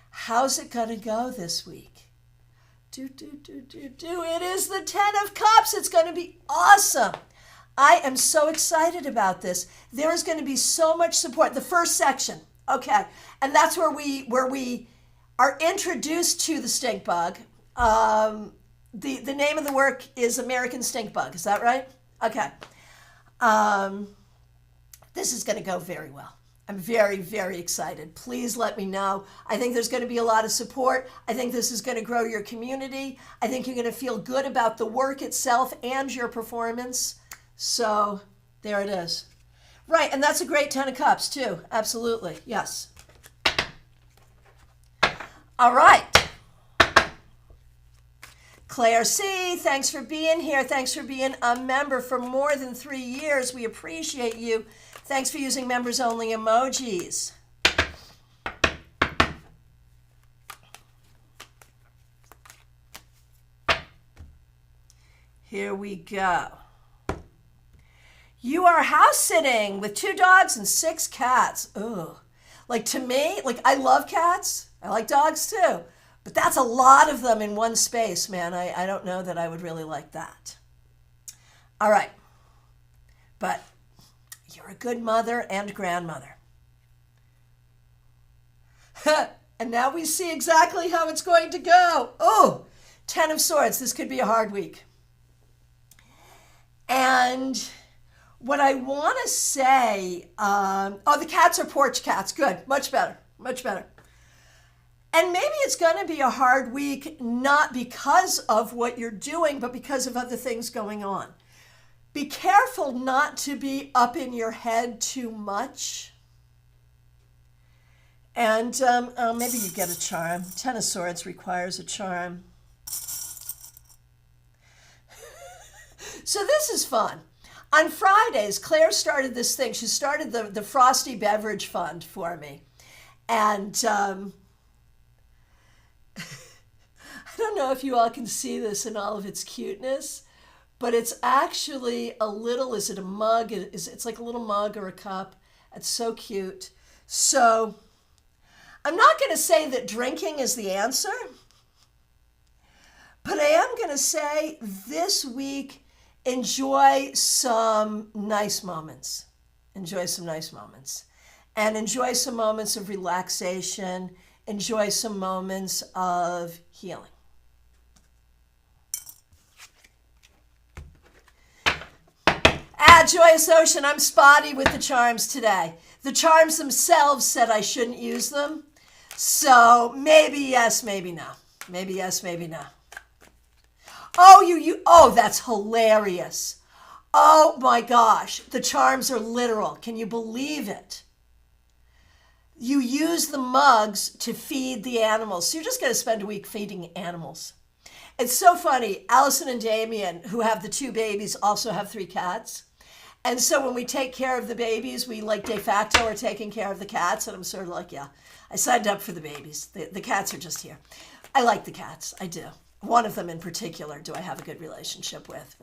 how's it gonna go this week? It is the 10 of Cups. It's gonna be awesome. I am so excited about this. There is gonna be so much support. The first section. Okay, and that's where we are introduced to the stink bug. The name of the work is American Stink Bug. Is that right? Okay. This is going to go very well. I'm very, very excited. Please let me know. I think there's going to be a lot of support. I think this is going to grow your community. I think you're going to feel good about the work itself and your performance. So there it is. Right, and that's a great 10 of Cups, too. Absolutely, yes. All right. Claire C., thanks for being here. Thanks for being a member for more than 3 years. We appreciate you. Thanks for using members-only emojis. Here we go. You are house sitting with 2 dogs and 6 cats. Ugh. Like to me, I love cats. I like dogs too. But that's a lot of them in one space, man. I don't know that I would really like that. All right. But you're a good mother and grandmother. And now we see exactly how it's going to go. Oh, 10 of Swords. This could be a hard week. And what I want to say, the cats are porch cats. Good. Much better. Much better. And maybe it's going to be a hard week, not because of what you're doing, but because of other things going on. Be careful not to be up in your head too much. And maybe you get a charm. 10 of Swords requires a charm. So this is fun. On Fridays, Claire started this thing. She started the Frosty Beverage Fund for me. And I don't know if you all can see this in all of its cuteness, but it's actually is it a mug? It's like a little mug or a cup. It's so cute. So I'm not going to say that drinking is the answer, but I am going to say this week, enjoy some nice moments. Enjoy some nice moments. And enjoy some moments of relaxation. Enjoy some moments of healing. Joyous Ocean, I'm spotty with the charms today. The charms themselves said I shouldn't use them. So maybe yes, maybe no. Maybe yes, maybe no. Oh, that's hilarious. Oh my gosh, the charms are literal. Can you believe it? You use the mugs to feed the animals. So you're just going to spend a week feeding animals. It's so funny. Allison and Damien, who have the 2 babies, also have 3 cats. And so when we take care of the babies, we like de facto are taking care of the cats. And I'm sort of like, yeah, I signed up for the babies. The cats are just here. I like the cats. I do. One of them in particular do I have a good relationship with.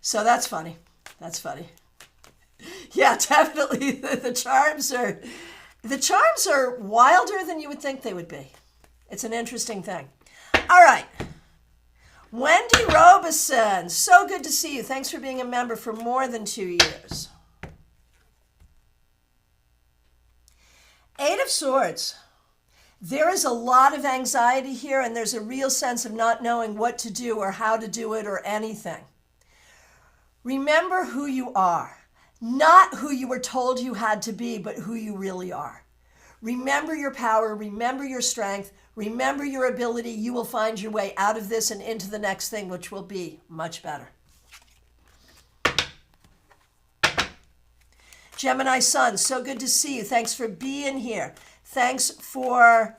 So that's funny. That's funny. Yeah, definitely. The charms are wilder than you would think they would be. It's an interesting thing. All right. Wendy Robeson, so good to see you. Thanks for being a member for more than 2 years. 8 of Swords. There is a lot of anxiety here, and there's a real sense of not knowing what to do or how to do it or anything. Remember who you are. Not who you were told you had to be, but who you really are. Remember your power. Remember your strength. Remember your ability. You will find your way out of this and into the next thing, which will be much better. Gemini Sun, so good to see you. Thanks for being here. Thanks for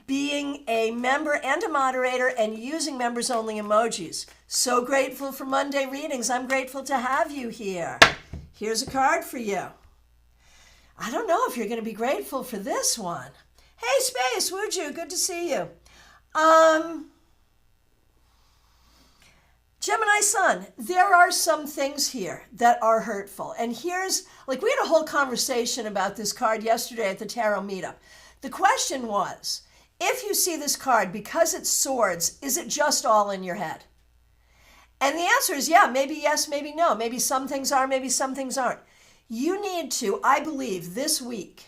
being a member and a moderator and using members only emojis. So grateful for Monday readings. I'm grateful to have you here. Here's a card for you. I don't know if you're going to be grateful for this one. Hey, Space, would you? Good to see you. Gemini Sun, there are some things here that are hurtful. And here's, like, we had a whole conversation about this card yesterday at the Tarot Meetup. The question was, if you see this card, because it's swords, is it just all in your head? And the answer is, yeah, maybe yes, maybe no. Maybe some things are, maybe some things aren't. You need to, I believe, this week,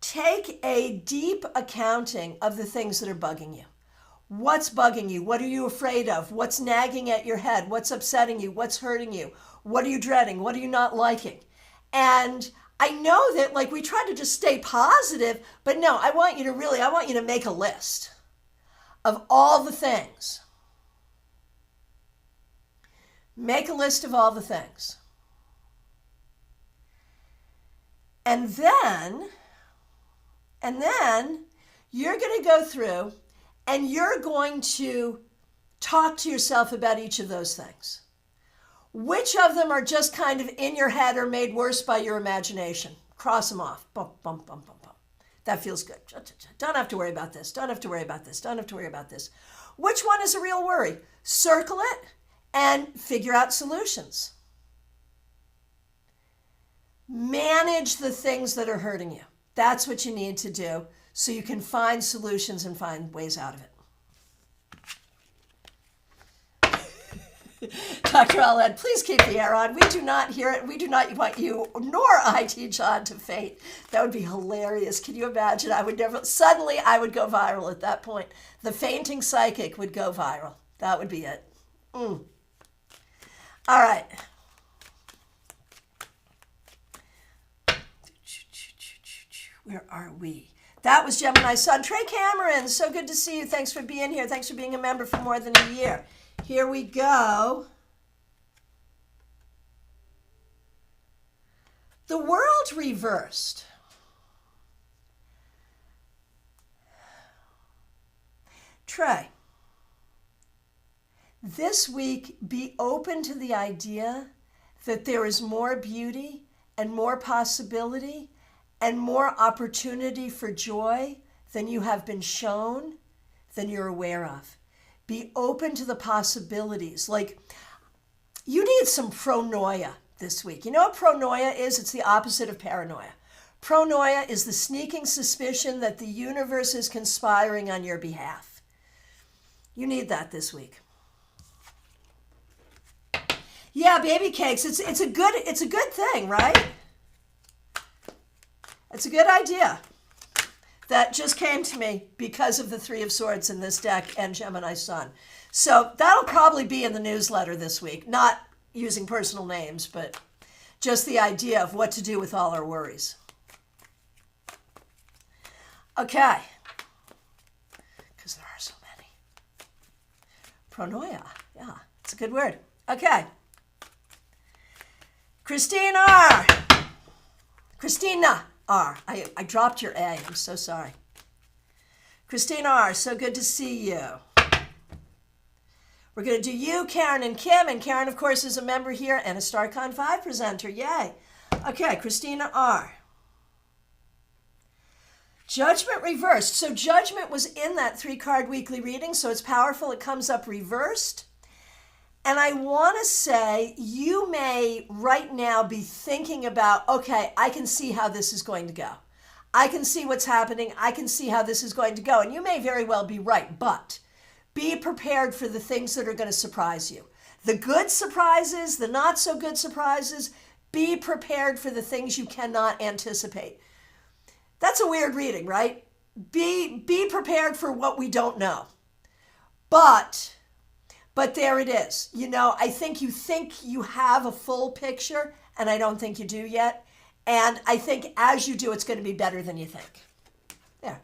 take a deep accounting of the things that are bugging you. What's bugging you? What are you afraid of? What's nagging at your head? What's upsetting you? What's hurting you? What are you dreading? What are you not liking? And I know that, like, we try to just stay positive, but no, I want you to make a list of all the things. Make a list of all the things. And then you're going to go through and you're going to talk to yourself about each of those things. Which of them are just kind of in your head or made worse by your imagination? Cross them off. Bump, bump, bump, bump, bump. That feels good. Don't have to worry about this. Don't have to worry about this. Don't have to worry about this. Which one is a real worry? Circle it and figure out solutions. Manage the things that are hurting you. That's what you need to do so you can find solutions and find ways out of it. Dr. Aled, please keep the air on. We do not hear it. We do not want you, nor I, teach on to faint. That would be hilarious. Can you imagine? Suddenly I would go viral at that point. The fainting psychic would go viral. That would be it. All right. Where are we? That was Gemini Sun. Trey Cameron, so good to see you. Thanks for being here. Thanks for being a member for more than a year. Here we go. The world reversed. Trey, this week be open to the idea that there is more beauty and more possibility and more opportunity for joy than you have been shown, than you're aware of. Be open to the possibilities. Like, you need some pronoia this week. You know what pronoia is? It's the opposite of paranoia. Pronoia is the sneaking suspicion that the universe is conspiring on your behalf. You need that this week. Yeah, baby cakes. It's a good thing, right? It's a good idea. That just came to me because of the Three of Swords in this deck and Gemini Sun. So that'll probably be in the newsletter this week. Not using personal names, but just the idea of what to do with all our worries. Okay. Because there are so many. Pronoia. Yeah, it's a good word. Okay. Christina R. Christina R. I dropped your A. I'm so sorry. Christina R. So good to see you. We're going to do you, Karen, and Kim. And Karen, of course, is a member here and a StaarCon 5 presenter. Yay. Okay, Christina R. Judgment reversed. So judgment was in that 3-card weekly reading, so it's powerful. It comes up reversed. And I want to say you may right now be thinking about, okay, I can see how this is going to go. I can see what's happening. I can see how this is going to go. And you may very well be right, but be prepared for the things that are going to surprise you. The good surprises, the not so good surprises. Be prepared for the things you cannot anticipate. That's a weird reading, right? Be prepared for what we don't know. But there it is. You know, I think you have a full picture, and I don't think you do yet. And I think as you do, it's going to be better than you think. There.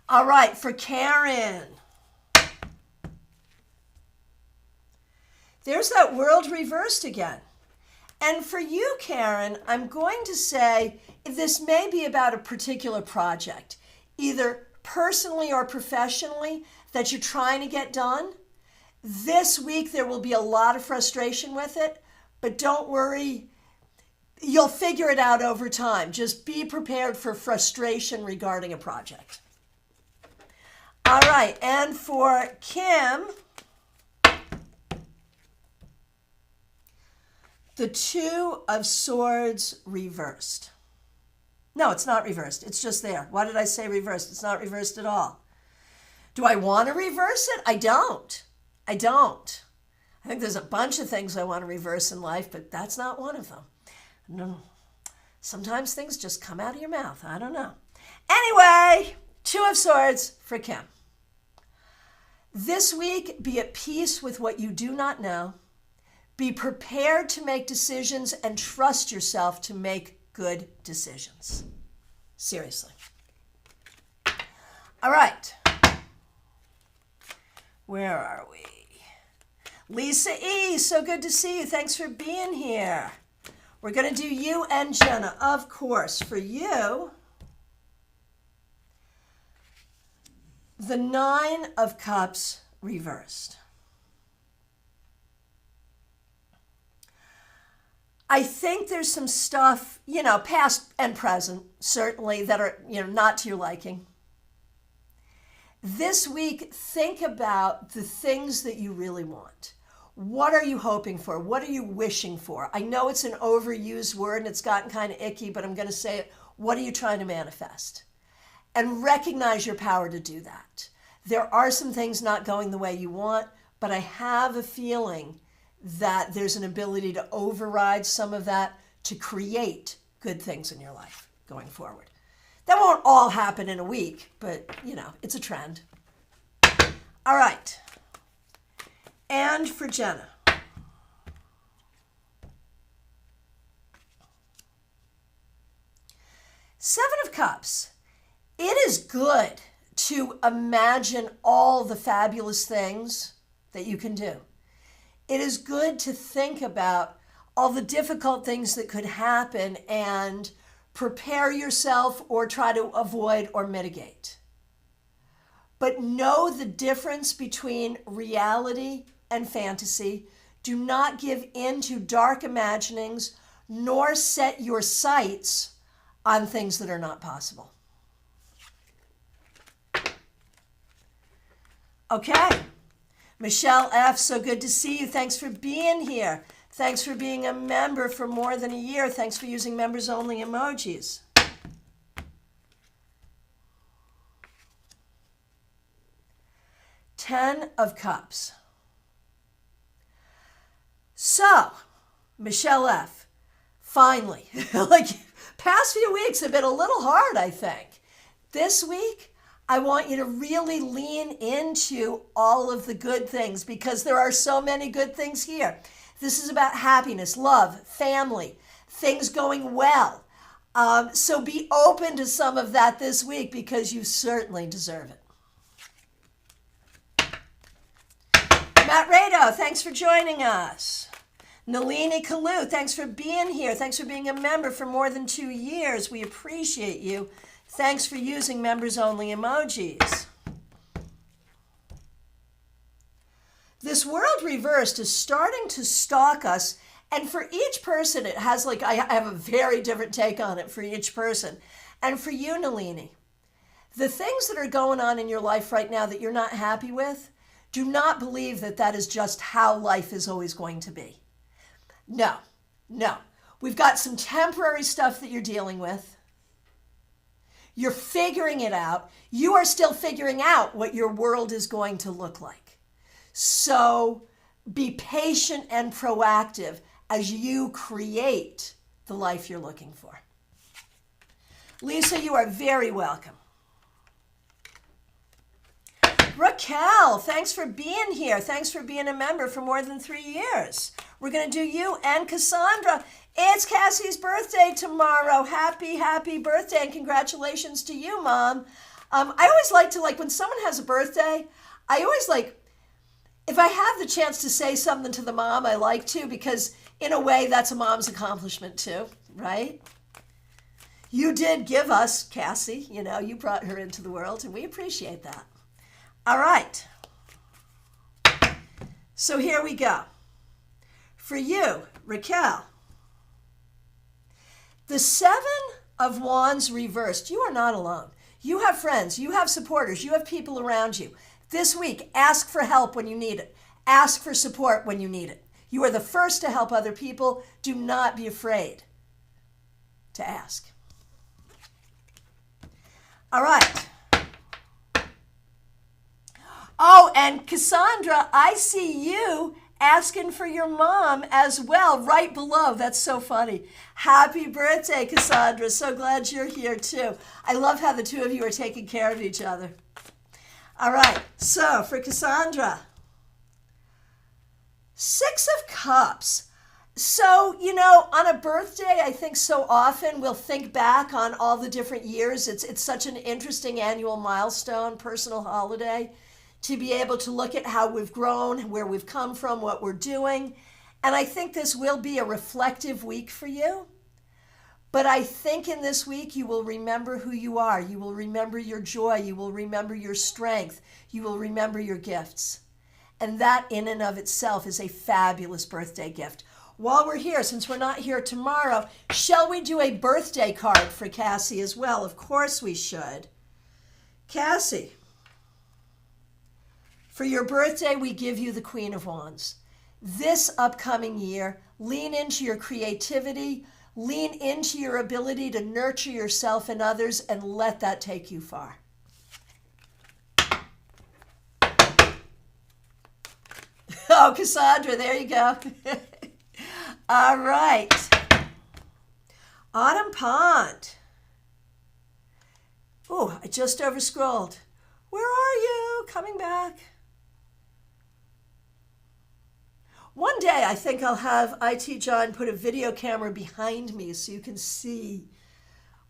All right, for Karen. There's that world reversed again. And for you, Karen, I'm going to say this may be about a particular project, either personally or professionally, that you're trying to get done. This week, there will be a lot of frustration with it, but don't worry. You'll figure it out over time. Just be prepared for frustration regarding a project. All right, and for Kim, the 2 of Swords reversed. No, it's not reversed. It's just there. Why did I say reversed? It's not reversed at all. Do I want to reverse it? I don't. I think there's a bunch of things I want to reverse in life, but that's not one of them. No. Sometimes things just come out of your mouth. I don't know. Anyway, 2 of Swords for Kim. This week, be at peace with what you do not know. Be prepared to make decisions and trust yourself to make good decisions. Seriously. All right. Where are we? Lisa E., so good to see you. Thanks for being here. We're going to do you and Jenna, of course. For you, the 9 of Cups reversed. I think there's some stuff, past and present, certainly, that are, not to your liking. This week, think about the things that you really want. What are you hoping for? What are you wishing for? I know it's an overused word and it's gotten kind of icky, but I'm going to say it. What are you trying to manifest? And recognize your power to do that. There are some things not going the way you want, but I have a feeling that there's an ability to override some of that to create good things in your life going forward. That won't all happen in a week, but, it's a trend. All right. And for Jenna. 7 of Cups. It is good to imagine all the fabulous things that you can do. It is good to think about all the difficult things that could happen and prepare yourself or try to avoid or mitigate. But know the difference between reality and fantasy. Do not give in to dark imaginings, nor set your sights on things that are not possible. Okay. Michelle F., so good to see you. Thanks for being here. Thanks for being a member for more than a year. Thanks for using members-only emojis. Ten of Cups. So, Michelle F., finally, past few weeks have been a little hard, I think. This week, I want you to really lean into all of the good things because there are so many good things here. This is about happiness, love, family, things going well. So be open to some of that this week because you certainly deserve it. Matt Rado, thanks for joining us. Nalini Kalu, thanks for being here. Thanks for being a member for more than 2 years. We appreciate you. Thanks for using members-only emojis. This world reversed is starting to stalk us, and for each person, it has I have a very different take on it for each person. And for you, Nalini, the things that are going on in your life right now that you're not happy with, do not believe that that is just how life is always going to be. No. We've got some temporary stuff that you're dealing with. You're figuring it out. You are still figuring out what your world is going to look like. So be patient and proactive as you create the life you're looking for. Lisa, you are very welcome. Raquel, thanks for being here. Thanks for being a member for more than 3 years. We're going to do you and Cassandra. It's Cassie's birthday tomorrow. Happy birthday, and congratulations to you, Mom. I always like to, when someone has a birthday, I always if I have the chance to say something to the mom, I like to, because in a way that's a mom's accomplishment too, right? You did give us Cassie, you brought her into the world, and we appreciate that. All right. So here we go. For you, Raquel, the 7 of Wands reversed. You are not alone. You have friends. You have supporters. You have people around you. This week, ask for help when you need it. Ask for support when you need it. You are the first to help other people. Do not be afraid to ask. All right. Oh, and Cassandra, I see you asking for your mom as well, right below. That's so funny. Happy birthday, Cassandra. So glad you're here too. I love how the two of you are taking care of each other. All right, so for Cassandra, 6 of Cups. So, on a birthday, I think so often we'll think back on all the different years. It's such an interesting annual milestone, personal holiday, to be able to look at how we've grown, where we've come from, what we're doing. And I think this will be a reflective week for you. But I think in this week you will remember who you are. You will remember your joy. You will remember your strength. You will remember your gifts. And that in and of itself is a fabulous birthday gift. While we're here, since we're not here tomorrow, shall we do a birthday card for Cassie as well? Of course we should. Cassie, for your birthday, we give you the Queen of Wands. This upcoming year, lean into your creativity, lean into your ability to nurture yourself and others, and let that take you far. Oh, Cassandra, there you go. All right. Autumn Pond. Oh, I just overscrolled. Where are you? Coming back. One day, I think I'll have IT John put a video camera behind me so you can see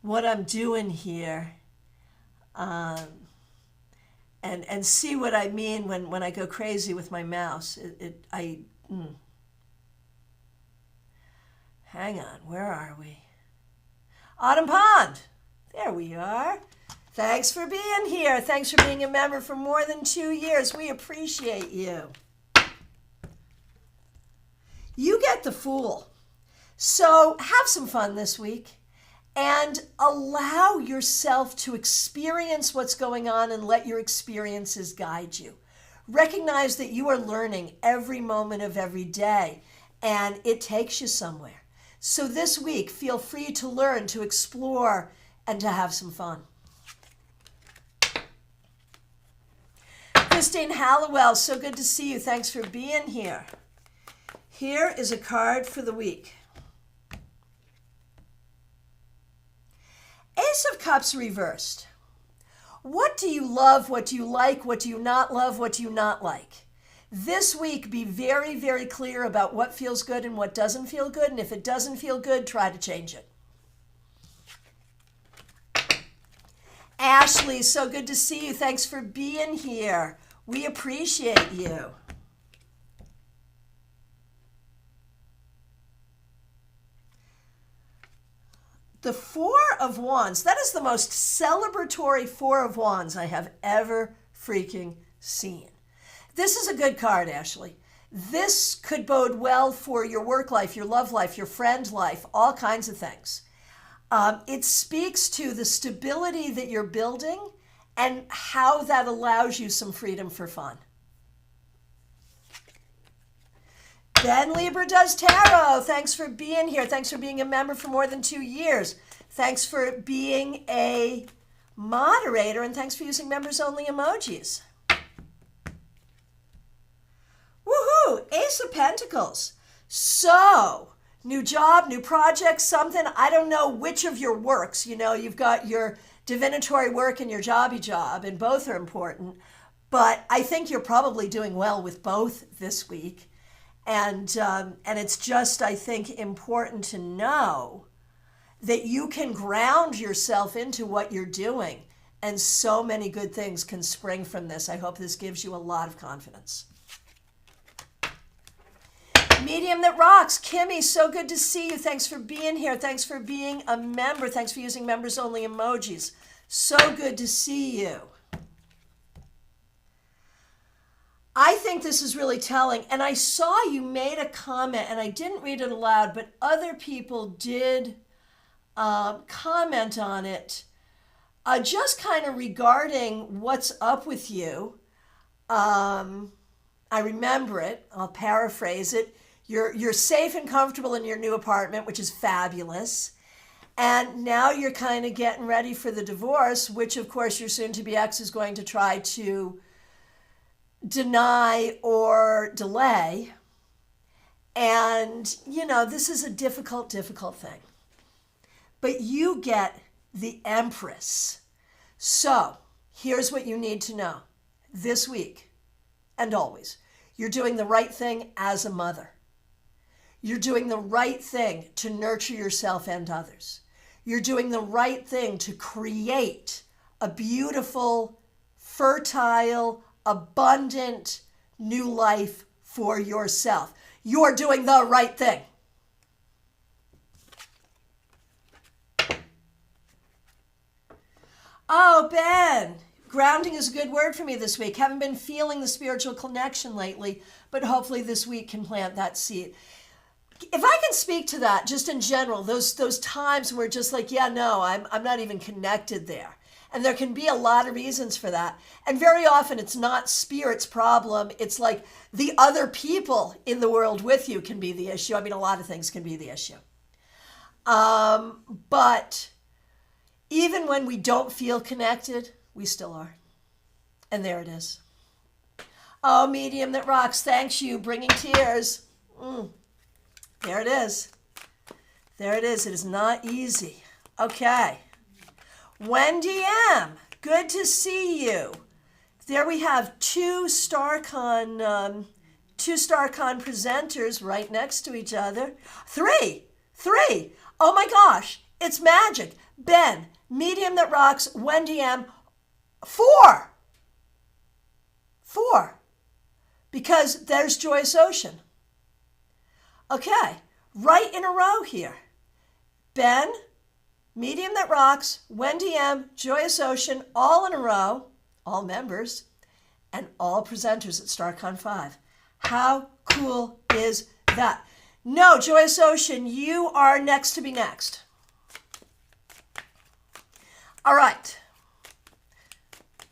what I'm doing here, and see what I mean when I go crazy with my mouse. Hang on, where are we? Autumn Pond. There we are. Thanks for being here. Thanks for being a member for more than 2 years. We appreciate you. You get the Fool. So have some fun this week and allow yourself to experience what's going on and let your experiences guide you. Recognize that you are learning every moment of every day and it takes you somewhere. So this week, feel free to learn, to explore, and to have some fun. Christine Hallowell, so good to see you. Thanks for being here. Here is a card for the week. Ace of Cups reversed. What do you love? What do you like? What do you not love? What do you not like? This week, be very, very clear about what feels good and what doesn't feel good. And if it doesn't feel good, try to change it. Ashley, so good to see you. Thanks for being here. We appreciate you. The Four of Wands, that is the most celebratory Four of Wands I have ever freaking seen. This is a good card, Ashley. This could bode well for your work life, your love life, your friend life, all kinds of things. It speaks to the stability that you're building and how that allows you some freedom for fun. Ben Libra does tarot. Thanks for being here. Thanks for being a member for more than 2 years. Thanks for being a moderator, and thanks for using members-only emojis. Woohoo! Ace of Pentacles. So, new job, new project, something. I don't know which of your works. You know, you've got your divinatory work and your jobby job, and both are important. But I think you're probably doing well with both this week. And it's just, I think, important to know that you can ground yourself into what you're doing. And so many good things can spring from this. I hope this gives you a lot of confidence. Medium that rocks. Kimmy, so good to see you. Thanks for being here. Thanks for being a member. Thanks for using members-only emojis. So good to see you. I think this is really telling, and I saw you made a comment, and I didn't read it aloud, but other people did comment on it, just kind of regarding what's up with you. I remember it. I'll paraphrase it. You're safe and comfortable in your new apartment, which is fabulous. And now you're kind of getting ready for the divorce, which, of course, your soon-to-be ex is going to try to deny or delay. And, you know, this is a difficult thing. But you get the Empress. So here's what you need to know. This week and always, you're doing the right thing as a mother. You're doing the right thing to nurture yourself and others. You're doing the right thing to create a beautiful, fertile, abundant new life for yourself. You're doing the right thing. Oh, Ben, grounding is a good word for me this week. Haven't been feeling the spiritual connection lately, but hopefully this week can plant that seed. If I can speak to that just in general, those times where just like, yeah, no, I'm not even connected there. And there can be a lot of reasons for that. And very often it's not spirit's problem. It's like the other people in the world with you can be the issue. I mean, a lot of things can be the issue. But even when we don't feel connected, we still are. And there it is. Oh, medium that rocks. Thanks you. Bringing tears. There it is. There it is. It is not easy. Okay. Wendy M., good to see you. There we have two StaarCon presenters right next to each other. Three. Oh my gosh, it's magic. Ben, medium that rocks, Wendy M., four. Because there's Joyous Ocean. Okay, right in a row here. Ben, medium that rocks, Wendy M., Joyous Ocean, all in a row, all members, and all presenters at StaarCon 5. How cool is that? No, Joyous Ocean, you are next to be next. All right.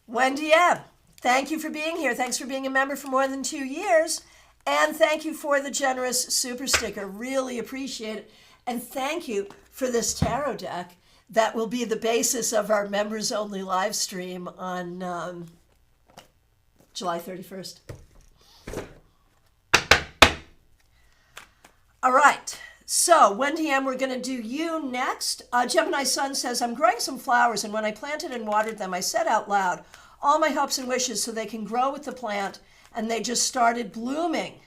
Wendy M., thank you for being here. Thanks for being a member for more than 2 years. And thank you for the generous super sticker. Really appreciate it. And thank you for this tarot deck that will be the basis of our members-only live stream on July 31st. All right. So, Wendy M., we're going to do you next. Gemini Sun says, I'm growing some flowers, and when I planted and watered them, I said out loud all my hopes and wishes so they can grow with the plant, and they just started blooming.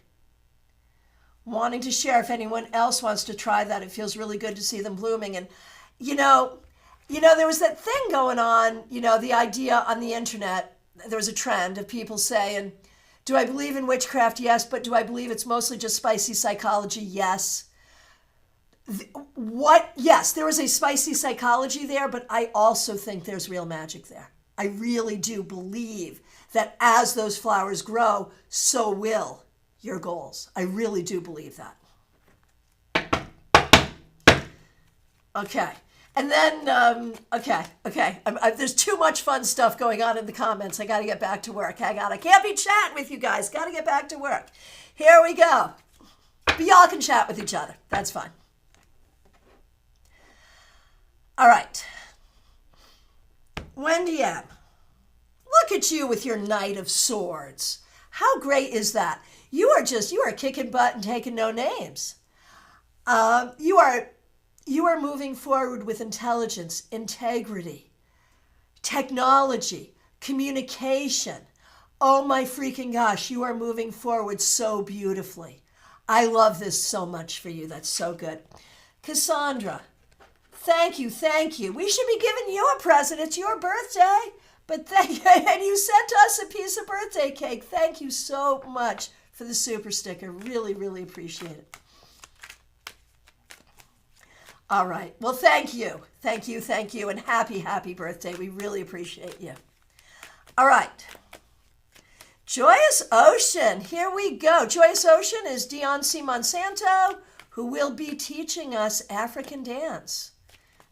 Wanting to share if anyone else wants to try that. It feels really good to see them blooming. And, you know, There was that thing going on, the idea on the internet, there was a trend of people saying, do I believe in witchcraft? Yes, but do I believe it's mostly just spicy psychology? Yes. Yes, there is a spicy psychology there, but I also think there's real magic there. I really do believe that as those flowers grow, so will your goals. I really do believe that. Okay. And then, okay. There's too much fun stuff going on in the comments. I got to get back to work. I can't be chatting with you guys. Got to get back to work. Here we go. But y'all can chat with each other. That's fine. All right. Wendy M. Look at you with your Knight of Swords. How great is that? You are kicking butt and taking no names. You are moving forward with intelligence, integrity, technology, communication. Oh my freaking gosh, you are moving forward so beautifully. I love this so much for you. That's so good. Cassandra, thank you. We should be giving you a present. It's your birthday. But thank you. And you sent us a piece of birthday cake. Thank you so much for the super sticker. Really, really appreciate it. All right. Well, thank you. And happy birthday. We really appreciate you. All right. Joyous Ocean. Here we go. Joyous Ocean is Dion C. Monsanto, who will be teaching us African dance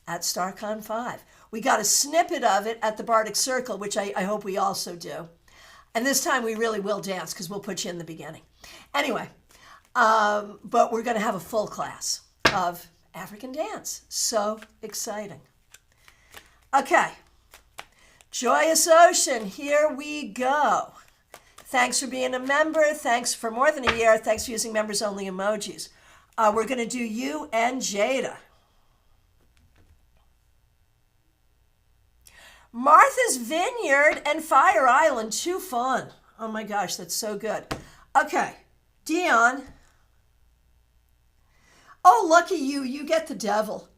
at StaarCon 5. We got a snippet of it at the Bardic Circle, which I hope we also do. And this time we really will dance because we'll put you in the beginning. Anyway, but we're going to have a full class of African dance. So exciting. Okay. Joyous Ocean, here we go. Thanks for being a member. Thanks for more than a year. Thanks for using members only emojis. We're going to do you and Jada. Martha's Vineyard and Fire Island, too fun. Oh my gosh, that's so good. Okay, Dion. Oh, lucky you, you get the devil.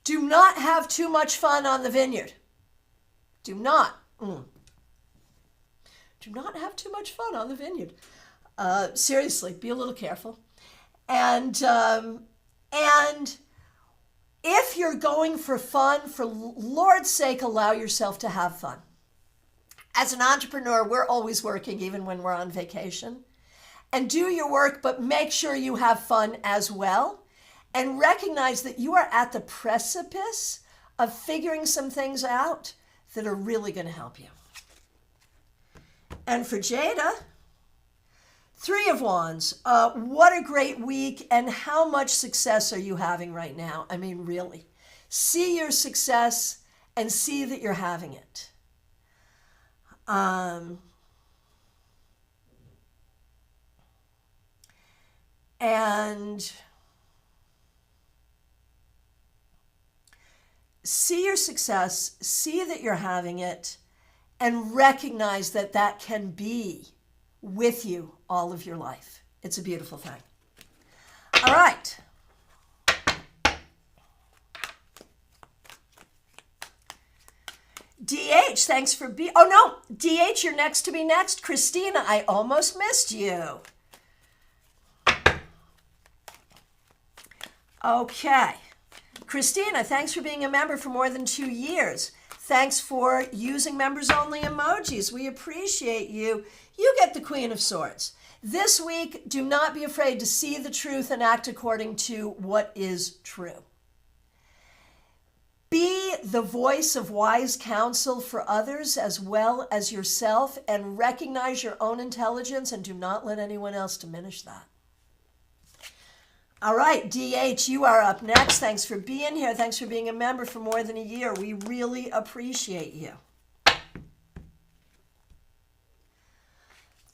Do not have too much fun on the vineyard. Do not. Do not have too much fun on the vineyard. Seriously, be a little careful. And if you're going for fun, for Lord's sake, allow yourself to have fun. As an entrepreneur, we're always working, even when we're on vacation. And do your work, but make sure you have fun as well. And recognize that you are at the precipice of figuring some things out that are really going to help you. And for Jada, Three of Wands. What a great week, and how much success are you having right now? I mean, really. See your success and see that you're having it. And see your success, see that you're having it, and recognize that that can be with you all of your life. It's a beautiful thing. All right. DH, thanks for being... Oh, no. DH, you're next to be next. Christina, I almost missed you. Okay. Christina, thanks for being a member for more than 2 years. Thanks for using members only emojis. We appreciate you. You get the Queen of Swords. This week, do not be afraid to see the truth and act according to what is true. Be the voice of wise counsel for others as well as yourself, and recognize your own intelligence, and do not let anyone else diminish that. All right, DH, you are up next. Thanks for being here. Thanks for being a member for more than a year. We really appreciate you.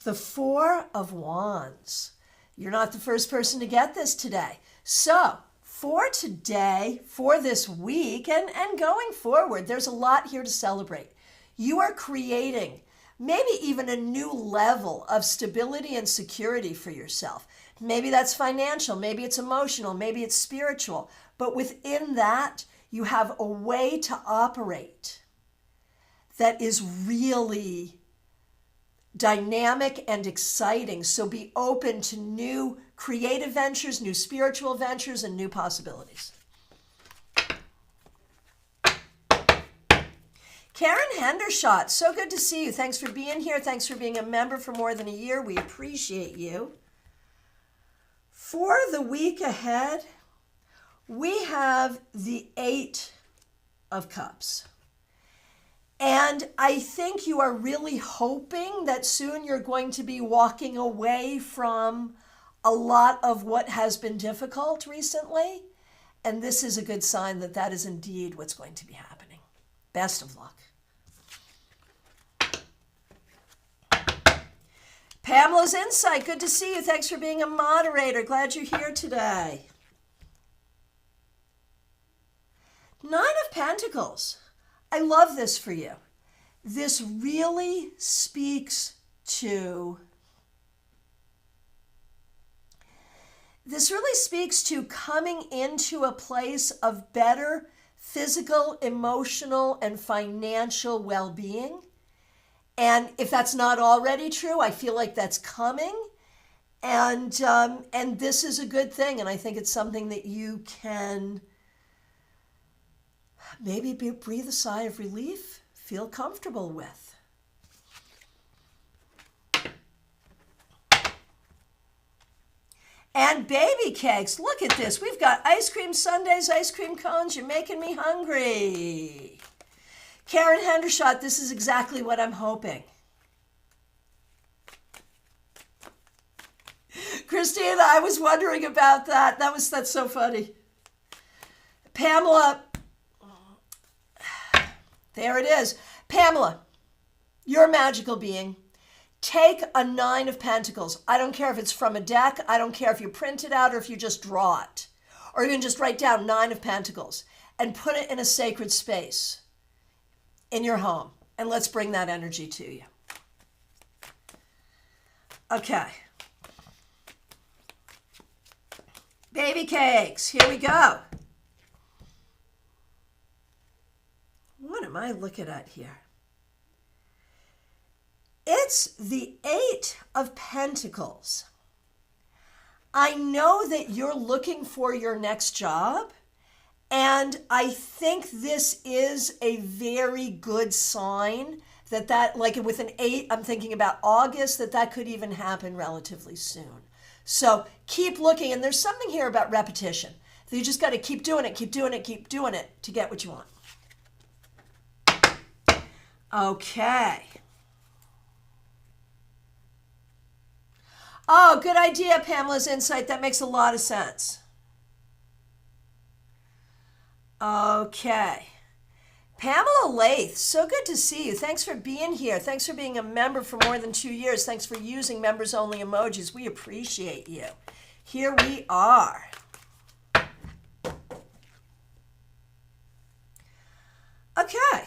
The Four of Wands. You're not the first person to get this today. So, for today, for this week, and going forward, there's a lot here to celebrate. You are creating maybe even a new level of stability and security for yourself. Maybe that's financial, maybe it's emotional, maybe it's spiritual. But within that, you have a way to operate that is really dynamic and exciting. So be open to new creative ventures, new spiritual ventures, and new possibilities. Karen Hendershot, so good to see you. Thanks for being here. Thanks for being a member for more than a year. We appreciate you. For the week ahead, we have the 8 of Cups. And I think you are really hoping that soon you're going to be walking away from a lot of what has been difficult recently. And this is a good sign that that is indeed what's going to be happening. Best of luck. Pamela's Insight, good to see you. Thanks for being a moderator. Glad you're here today. 9 of Pentacles. I love this for you. This really speaks to coming into a place of better physical, emotional, and financial well-being. And if that's not already true, I feel like that's coming. And this is a good thing. And I think it's something that you can maybe breathe a sigh of relief, feel comfortable with. And baby cakes, look at this. We've got ice cream sundaes, ice cream cones. You're making me hungry. Karen Hendershot, this is exactly what I'm hoping. Christiana, I was wondering about that. That's so funny. Pamela, there it is. Pamela, you're a magical being. Take a 9 of Pentacles. I don't care if it's from a deck. I don't care if you print it out or if you just draw it. Or you can just write down 9 of Pentacles and put it in a sacred space in your home. And let's bring that energy to you. Okay. Baby cakes, here we go. What am I looking at here? It's the 8 of Pentacles. I know that you're looking for your next job, and I think this is a very good sign that like with an 8, I'm thinking about August, that could even happen relatively soon. So keep looking, and there's something here about repetition. You just got to keep doing it, keep doing it, keep doing it to get what you want. Okay. Oh, good idea, Pamela's Insight. That makes a lot of sense. Okay. Pamela Lath, so good to see you. Thanks for being here. Thanks for being a member for more than 2 years. Thanks for using members-only emojis. We appreciate you. Here we are. Okay.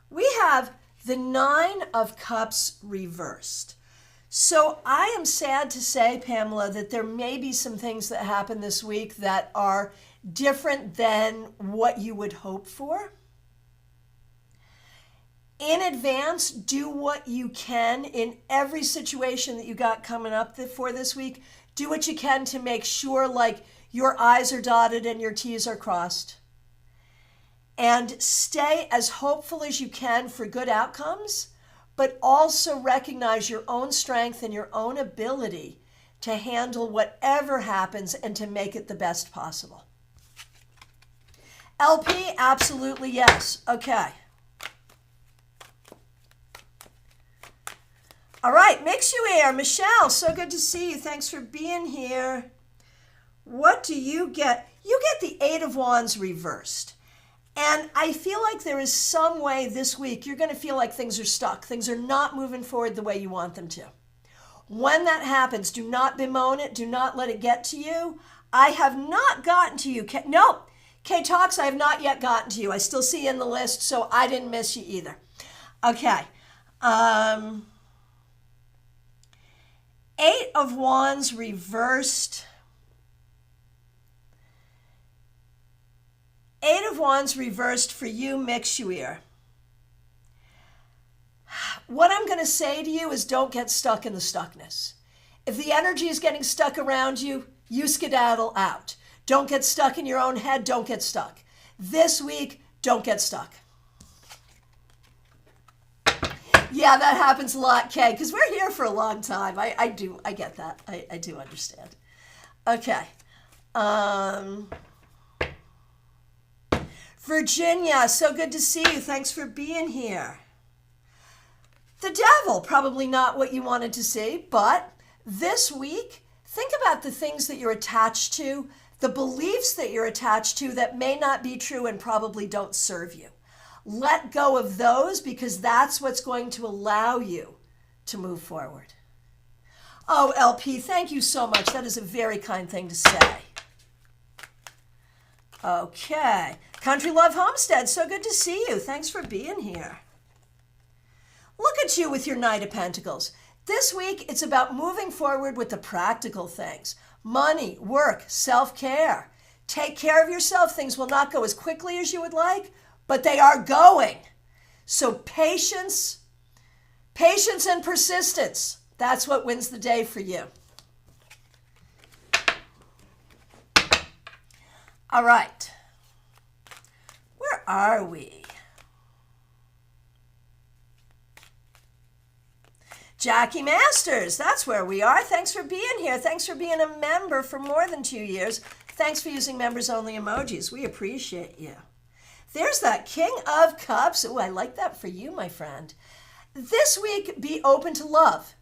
We have the 9 of Cups reversed. So I am sad to say, Pamela, that there may be some things that happen this week that are different than what you would hope for. In advance, do what you can in every situation that you got coming up for this week. Do what you can to make sure like your I's are dotted and your T's are crossed. And stay as hopeful as you can for good outcomes, but also recognize your own strength and your own ability to handle whatever happens and to make it the best possible. LP, absolutely yes. Okay. All right, Mix You Air. Michelle, so good to see you. Thanks for being here. What do you get? You get the 8 of Wands reversed. And I feel like there is some way this week you're going to feel like things are stuck. Things are not moving forward the way you want them to. When that happens, do not bemoan it. Do not let it get to you. I have not gotten to you. No, K Talks, I have not yet gotten to you. I still see you in the list, so I didn't miss you either. Okay. 8 of Wands reversed. Eight of Wands reversed for you, Mixuir. What I'm going to say to you is don't get stuck in the stuckness. If the energy is getting stuck around you, you skedaddle out. Don't get stuck in your own head. Don't get stuck. This week, don't get stuck. Yeah, that happens a lot, Kay, because we're here for a long time. I get that. I do understand. Okay. Virginia, so good to see you. Thanks for being here. The Devil, probably not what you wanted to see, but this week, think about the things that you're attached to, the beliefs that you're attached to that may not be true and probably don't serve you. Let go of those because that's what's going to allow you to move forward. Oh, LP, thank you so much. That is a very kind thing to say. Okay. Country Love Homestead, so good to see you. Thanks for being here. Look at you with your Knight of Pentacles. This week, it's about moving forward with the practical things. Money, work, self-care. Take care of yourself. Things will not go as quickly as you would like, but they are going. So patience and persistence. That's what wins the day for you. All right. Where are we? Jackie Masters, that's where we are. Thanks for being here. Thanks for being a member for more than 2 years. Thanks for using members-only emojis. We appreciate you. There's that King of Cups. Oh, I like that for you, my friend. This week, be open to love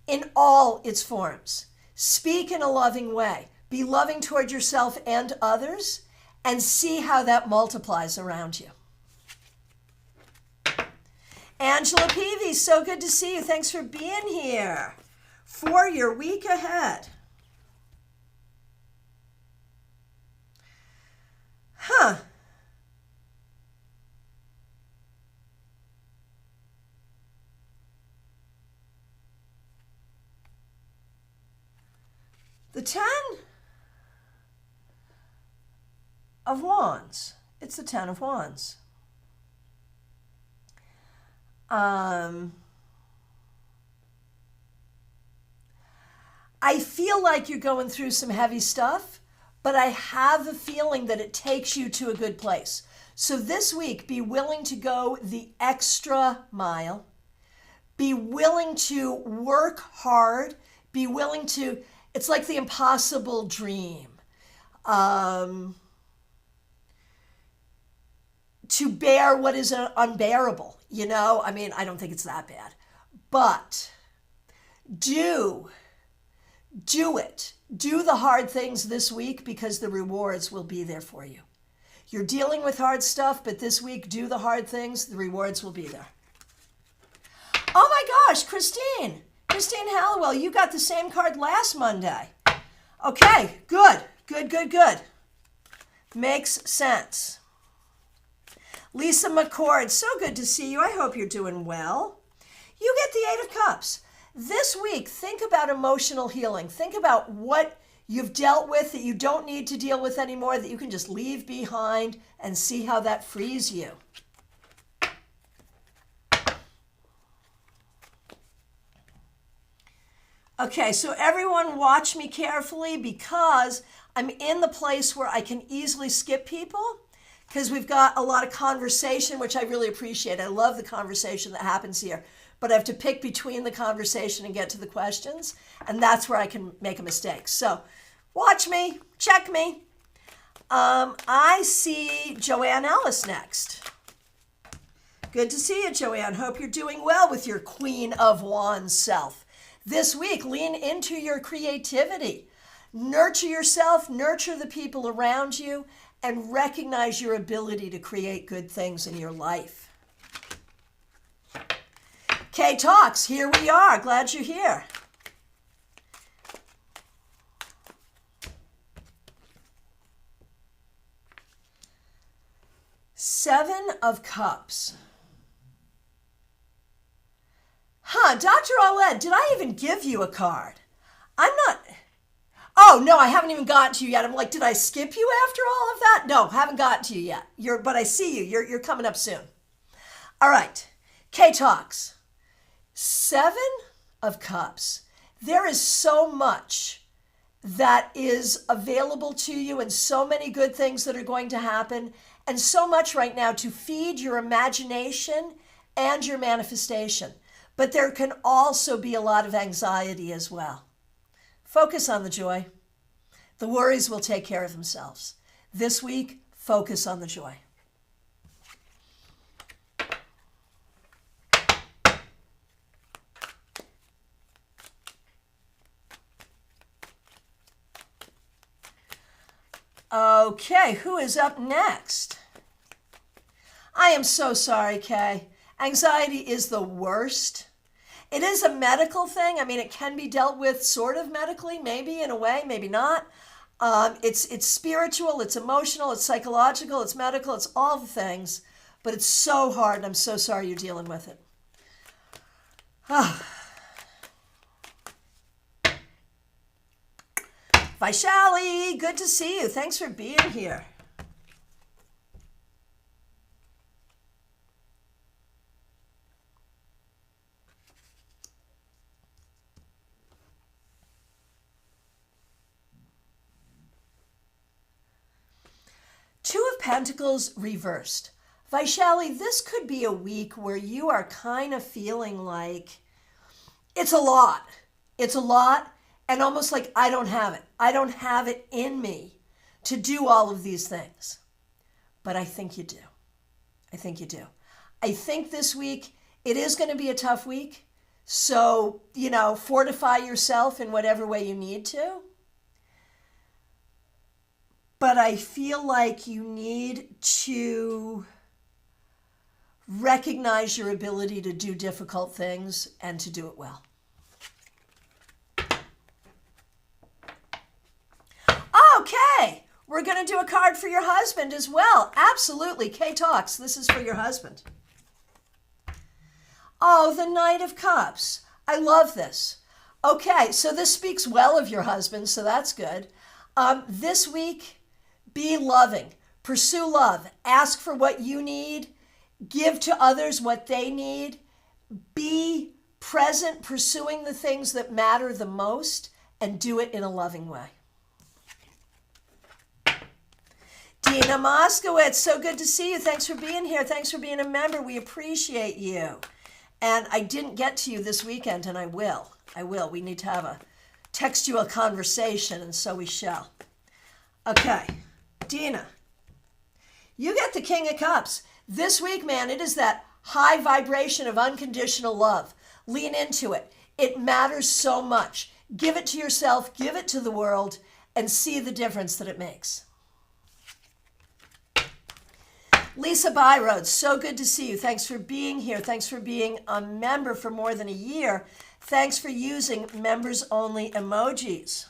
in all its forms. Speak in a loving way. Be loving toward yourself and others, and see how that multiplies around you. Angela Peavy, so good to see you. Thanks for being here for your week ahead. Huh. The 10 of Wands. It's the 10 of Wands. I feel like you're going through some heavy stuff, but I have a feeling that it takes you to a good place. So this week, be willing to go the extra mile. Be willing to work hard. Be willing to, it's like the impossible dream. To bear what is unbearable, you know? I mean, I don't think it's that bad. But do it. Do the hard things this week because the rewards will be there for you. You're dealing with hard stuff, but this week, do the hard things. The rewards will be there. Oh my gosh, Christine Halliwell, you got the same card last Monday. Okay, good. Makes sense. Lisa McCord, so good to see you. I hope you're doing well. You get the 8 of Cups. This week, think about emotional healing. Think about what you've dealt with that you don't need to deal with anymore, that you can just leave behind and see how that frees you. Okay, so everyone watch me carefully because I'm in the place where I can easily skip people because we've got a lot of conversation, which I really appreciate. I love the conversation that happens here, but I have to pick between the conversation and get to the questions, and that's where I can make a mistake. So watch me, check me. I see Joanne Ellis next. Good to see you, Joanne. Hope you're doing well with your Queen of Wands self. This week, lean into your creativity. Nurture yourself, nurture the people around you, and recognize your ability to create good things in your life. K Talks, here we are. Glad you're here. Seven of Cups. Dr. Aled, did I even give you a card? Oh, no, I haven't even gotten to you yet. I'm like, did I skip you after all of that? No, haven't gotten to you yet. But I see you. You're coming up soon. All right. K-Talks. 7 of Cups. There is so much that is available to you and so many good things that are going to happen and so much right now to feed your imagination and your manifestation. But there can also be a lot of anxiety as well. Focus on the joy. The worries will take care of themselves. This week, focus on the joy. Okay, who is up next? I am so sorry, Kay. Anxiety is the worst. It is a medical thing. I mean, it can be dealt with sort of medically, maybe in a way, maybe not. It's spiritual, it's emotional, it's psychological, it's medical, it's all the things. But it's so hard, and I'm so sorry you're dealing with it. Vaishali, good to see you. Thanks for being here. Two of Pentacles reversed. Vaishali, this could be a week where you are kind of feeling like it's a lot. It's a lot, and almost like I don't have it. I don't have it in me to do all of these things. But I think you do. I think you do. I think this week, it is going to be a tough week. So, fortify yourself in whatever way you need to. But I feel like you need to recognize your ability to do difficult things and to do it well. Okay, we're going to do a card for your husband as well. Absolutely. K-Talks, this is for your husband. Oh, the Knight of Cups. I love this. Okay, so this speaks well of your husband, so that's good. This week, be loving. Pursue love. Ask for what you need. Give to others what they need. Be present, pursuing the things that matter the most, and do it in a loving way. Dina Moskowitz, so good to see you. Thanks for being here. Thanks for being a member. We appreciate you. And I didn't get to you this weekend, and I will. We need to have a textual conversation, and so we shall. Okay, Dina, you get the King of Cups. This week, man, it is that high vibration of unconditional love. Lean into it. It matters so much. Give it to yourself, give it to the world, and see the difference that it makes. Lisa Byroad, so good to see you. Thanks for being here. Thanks for being a member for more than a year. Thanks for using members-only emojis.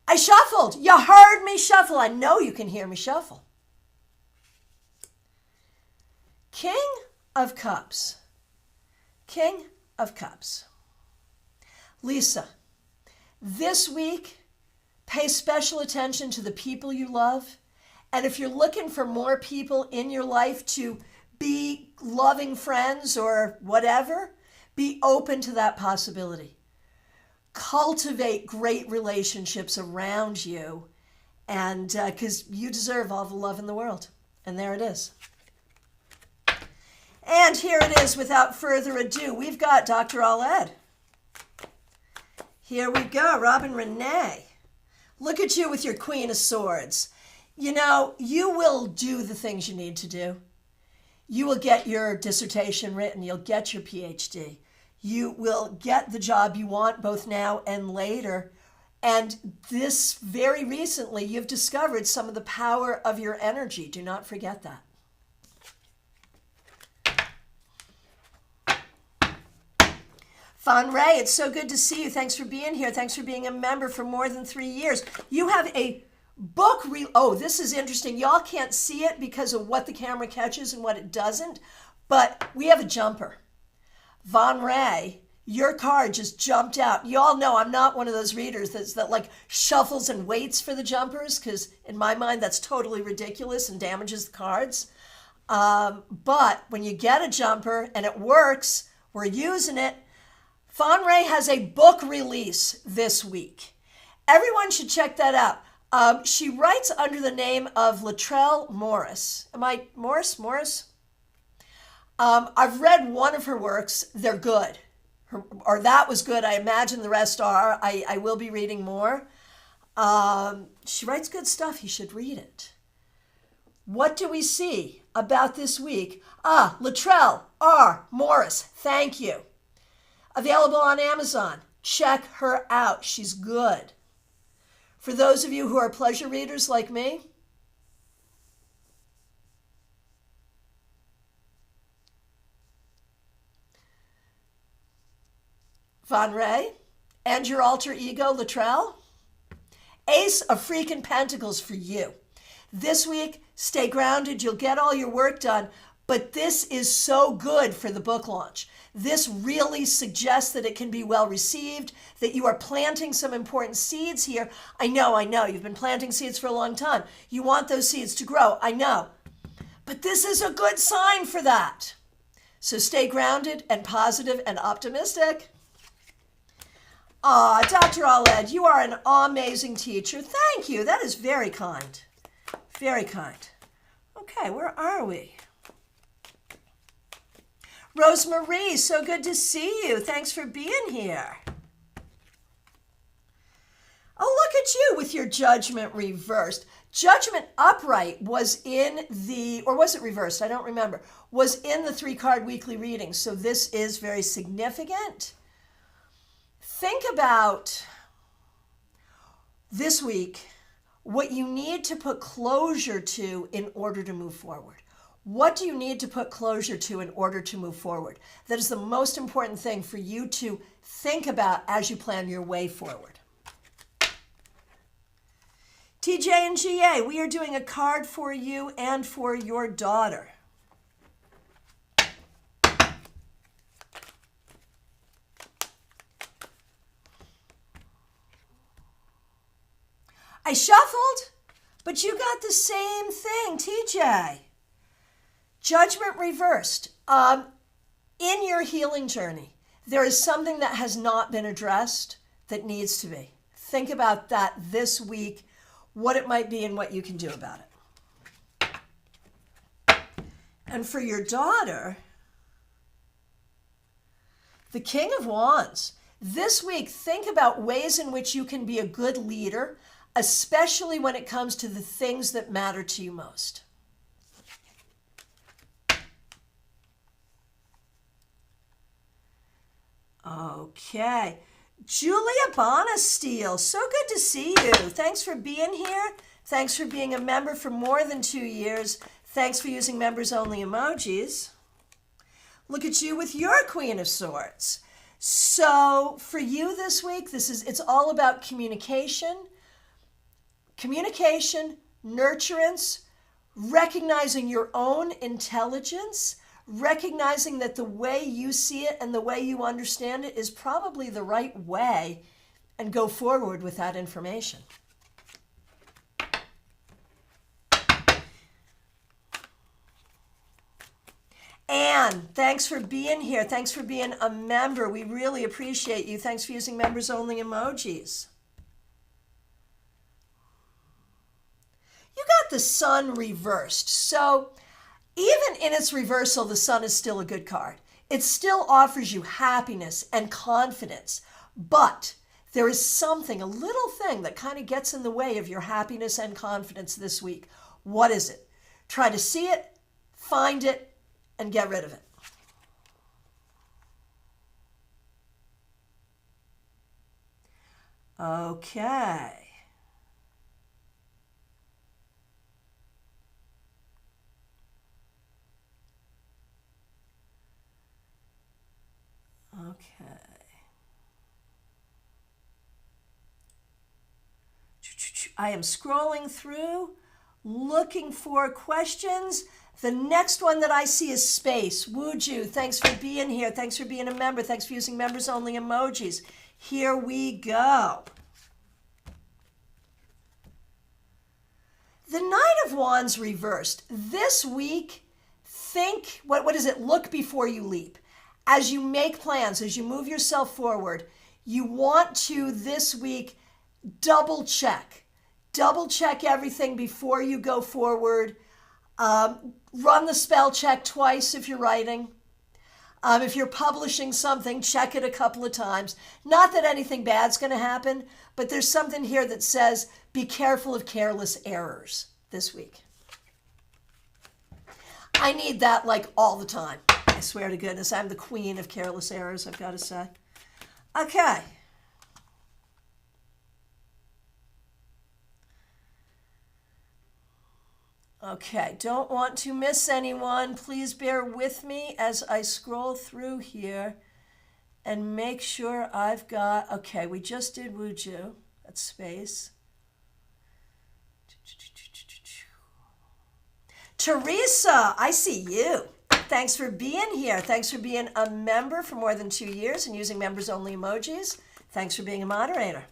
I shuffled. You heard me shuffle. I know you can hear me shuffle. King of Cups. King of Cups. Lisa, this week, pay special attention to the people you love. And if you're looking for more people in your life to be loving friends or whatever, be open to that possibility. Cultivate great relationships around you, and because you deserve all the love in the world. And there it is. And here it is, without further ado. We've got Dr. Aled. Here we go, Robin Renee. Look at you with your Queen of Swords. You will do the things you need to do. You will get your dissertation written. You'll get your PhD. You will get the job you want both now and later. And this very recently, you've discovered some of the power of your energy. Do not forget that. Fawn Ray, it's so good to see you. Thanks for being here. Thanks for being a member for more than 3 years. You have a book, this is interesting. Y'all can't see it because of what the camera catches and what it doesn't, but we have a jumper. Von Ray, Your card just jumped out. You all know I'm not one of those readers that like shuffles and waits for the jumpers, because in my mind that's totally ridiculous and damages the cards. But when you get a jumper and it works, we're using it. Fawn Ray has a book release this week. Everyone should check that out. She writes under the name of Latrell Morris. Am I Morris? I've read one of her works. They're good. Or that was good. I imagine the rest are. I will be reading more. She writes good stuff. You should read it. What do we see about this week? Latrell R. Morris. Thank you. Available on Amazon. Check her out. She's good. For those of you who are pleasure readers like me, Von Ray and your alter ego, Latrell. Ace of freaking Pentacles for you. This week, stay grounded. You'll get all your work done. But this is so good for the book launch. This really suggests that it can be well received, that you are planting some important seeds here. I know. You've been planting seeds for a long time. You want those seeds to grow. I know. But this is a good sign for that. So stay grounded and positive and optimistic. Dr. Aled, you are an amazing teacher. Thank you. That is very kind. Very kind. Okay, where are we? Rosemarie, so good to see you. Thanks for being here. Oh, look at you with your Judgment reversed. Judgment upright was in the, or was it reversed? I don't remember. Was in the 3-card weekly reading. So this is very significant. Think about this week what you need to put closure to in order to move forward. What do you need to put closure to in order to move forward? That is the most important thing for you to think about as you plan your way forward. TJ and GA, we are doing a card for you and for your daughter. I shuffled, but you got the same thing, TJ. Judgment reversed. In your healing journey, there is something that has not been addressed that needs to be. Think about that this week, what it might be and what you can do about it. And for your daughter, the King of Wands. This week, think about ways in which you can be a good leader, especially when it comes to the things that matter to you most. Okay. Julia Bonasteel, so good to see you. Thanks for being here. Thanks for being a member for more than 2 years. Thanks for using members only emojis. Look at you with your Queen of Swords. So for you this week, it's all about communication, nurturance, recognizing your own intelligence, recognizing that the way you see it and the way you understand it is probably the right way, and go forward with that information. Anne, thanks for being here. Thanks for being a member. We really appreciate you. Thanks for using members only emojis. You got the Sun reversed. So even in its reversal, the Sun is still a good card. It still offers you happiness and confidence, but there is something, a little thing that kind of gets in the way of your happiness and confidence this week. What is it? Try to see it, find it, and get rid of it. Okay. Okay. I am scrolling through, looking for questions The next one that I see is space. Wooju, thanks for being here. Thanks for being a member. Thanks for using members only emojis. Here we go. The Knight of Wands reversed. This week, think, what is it? Look before you leap. As you make plans, as you move yourself forward, you want to this week double check. Double check everything before you go forward. Run the spell check twice if you're writing. If you're publishing something, check it a couple of times. Not that anything bad's going to happen, but there's something here that says be careful of careless errors this week. I need that like all the time. I swear to goodness, I'm the queen of careless errors, I've got to say. Okay. Okay, don't want to miss anyone. Please bear with me as I scroll through here and make sure I've got, okay, we just did Wuju. That's space. Teresa, I see you. Thanks for being here. Thanks for being a member for more than 2 years and using members only emojis. Thanks for being a moderator.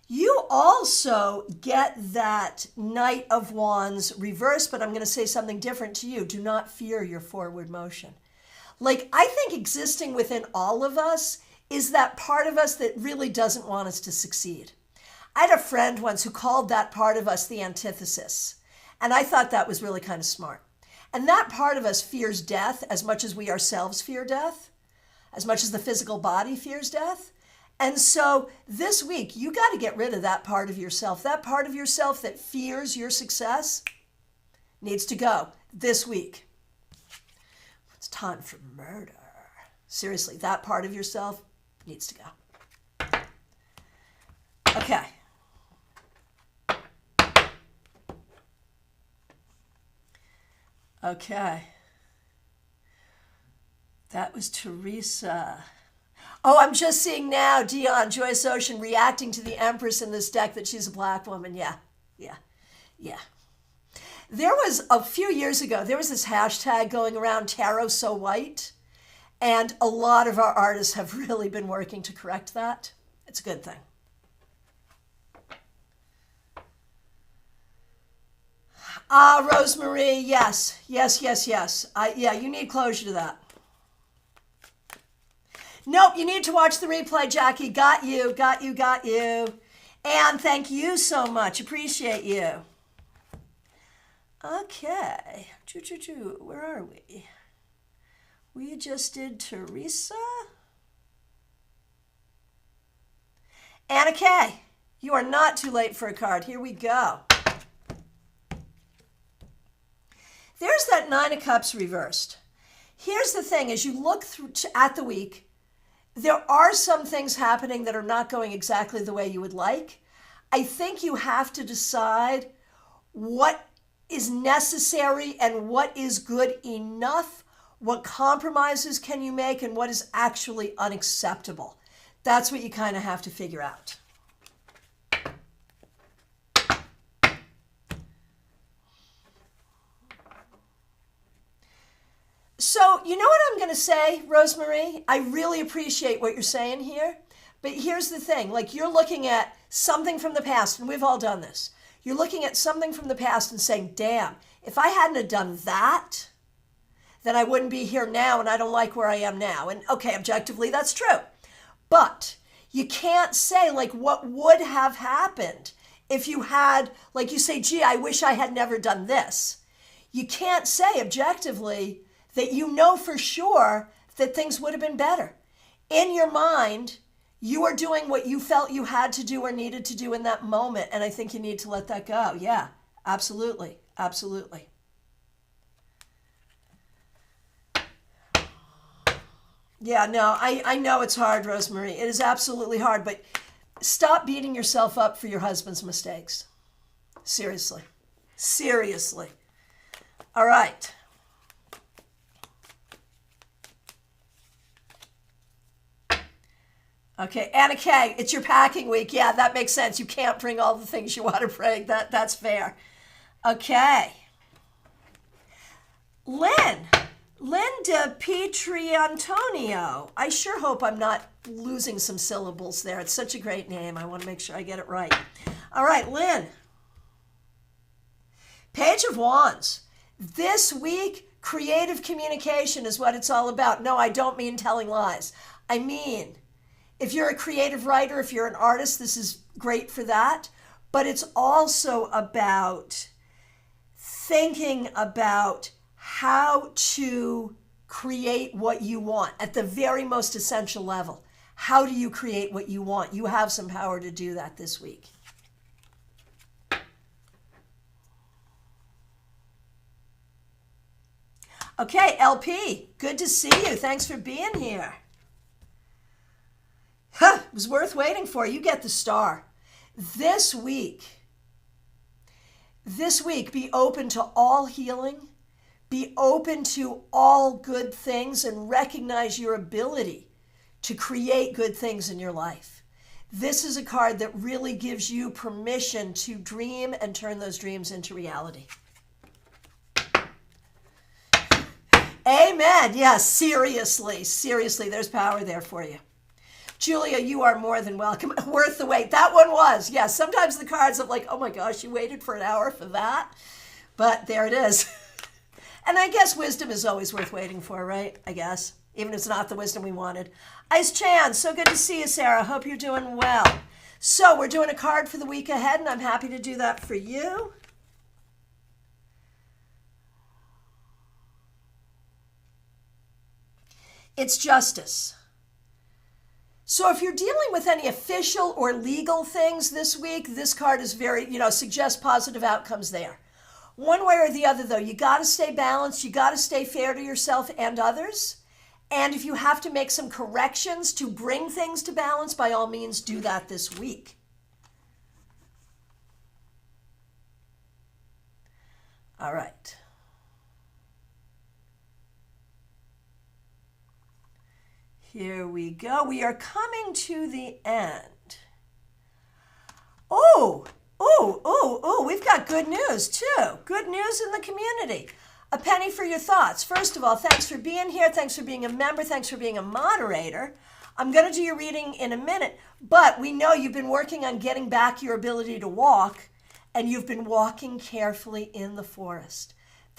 You also get that Knight of Wands reverse, but I'm going to say something different to you. Do not fear your forward motion. Like, I think existing within all of us is that part of us that really doesn't want us to succeed. I had a friend once who called that part of us the antithesis, and I thought that was really kind of smart. And that part of us fears death as much as we ourselves fear death, as much as the physical body fears death. And so this week, you got to get rid of that part of yourself. That part of yourself that fears your success needs to go this week. It's time for murder. Seriously, that part of yourself needs to go. Okay. Okay. That was Teresa. Oh, I'm just seeing now, Dion, Joyce Ocean reacting to the Empress in this deck that she's a black woman. Yeah. There was, a few years ago, there was this hashtag going around, Tarot So White, and a lot of our artists have really been working to correct that. It's a good thing. Rosemarie, yes. Yeah, you need closure to that. Nope, you need to watch the replay, Jackie. Got you. And thank you so much. Appreciate you. Okay. Where are we? We just did Teresa. Anna Kay, you are not too late for a card. Here we go. There's that Nine of Cups reversed. Here's the thing, as you look through at the week, there are some things happening that are not going exactly the way you would like. I think you have to decide what is necessary and what is good enough, what compromises can you make, and what is actually unacceptable. That's what you kind of have to figure out. So, you know what I'm going to say, Rosemarie? I really appreciate what you're saying here. But here's the thing. Like, you're looking at something from the past, and we've all done this. You're looking at something from the past and saying, damn, if I hadn't have done that, then I wouldn't be here now, and I don't like where I am now. And, okay, objectively, that's true. But you can't say, like, what would have happened if you had, like you say, gee, I wish I had never done this. You can't say objectively that you know for sure that things would have been better. In your mind, you are doing what you felt you had to do or needed to do in that moment, and I think you need to let that go. Yeah, absolutely. Yeah, no, I know it's hard, Rosemarie. It is absolutely hard, but stop beating yourself up for your husband's mistakes. Seriously. All right. Okay, Anna Kay, it's your packing week. Yeah, that makes sense. You can't bring all the things you want to bring. That's fair. Okay. Linda Petri Antonio. I sure hope I'm not losing some syllables there. It's such a great name. I want to make sure I get it right. All right, Lynn. Page of Wands. This week, creative communication is what it's all about. No, I don't mean telling lies. I mean, if you're a creative writer, if you're an artist, this is great for that. But it's also about thinking about how to create what you want at the very most essential level. How do you create what you want? You have some power to do that this week. Okay, LP, good to see you. Thanks for being here. It was worth waiting for. You get the star. This week, be open to all healing. Be open to all good things and recognize your ability to create good things in your life. This is a card that really gives you permission to dream and turn those dreams into reality. Amen. Yes, seriously, there's power there for you. Julia, you are more than welcome. Worth the wait. That one was. Yes, sometimes the cards are like, oh my gosh, you waited for an hour for that? But there it is. And I guess wisdom is always worth waiting for, right? I guess. Even if it's not the wisdom we wanted. Ice Chan, so good to see you, Sarah. Hope you're doing well. So we're doing a card for the week ahead, and I'm happy to do that for you. It's justice. So if you're dealing with any official or legal things this week, this card is very, suggests positive outcomes there. One way or the other, though, you got to stay balanced. You got to stay fair to yourself and others. And if you have to make some corrections to bring things to balance, by all means, do that this week. All right. Here we go. We are coming to the end. We've got good news too. Good news in the community. A penny for your thoughts. First of all, thanks for being here. Thanks for being a member. Thanks for being a moderator. I'm going to do your reading in a minute, but we know you've been working on getting back your ability to walk, and you've been walking carefully in the forest.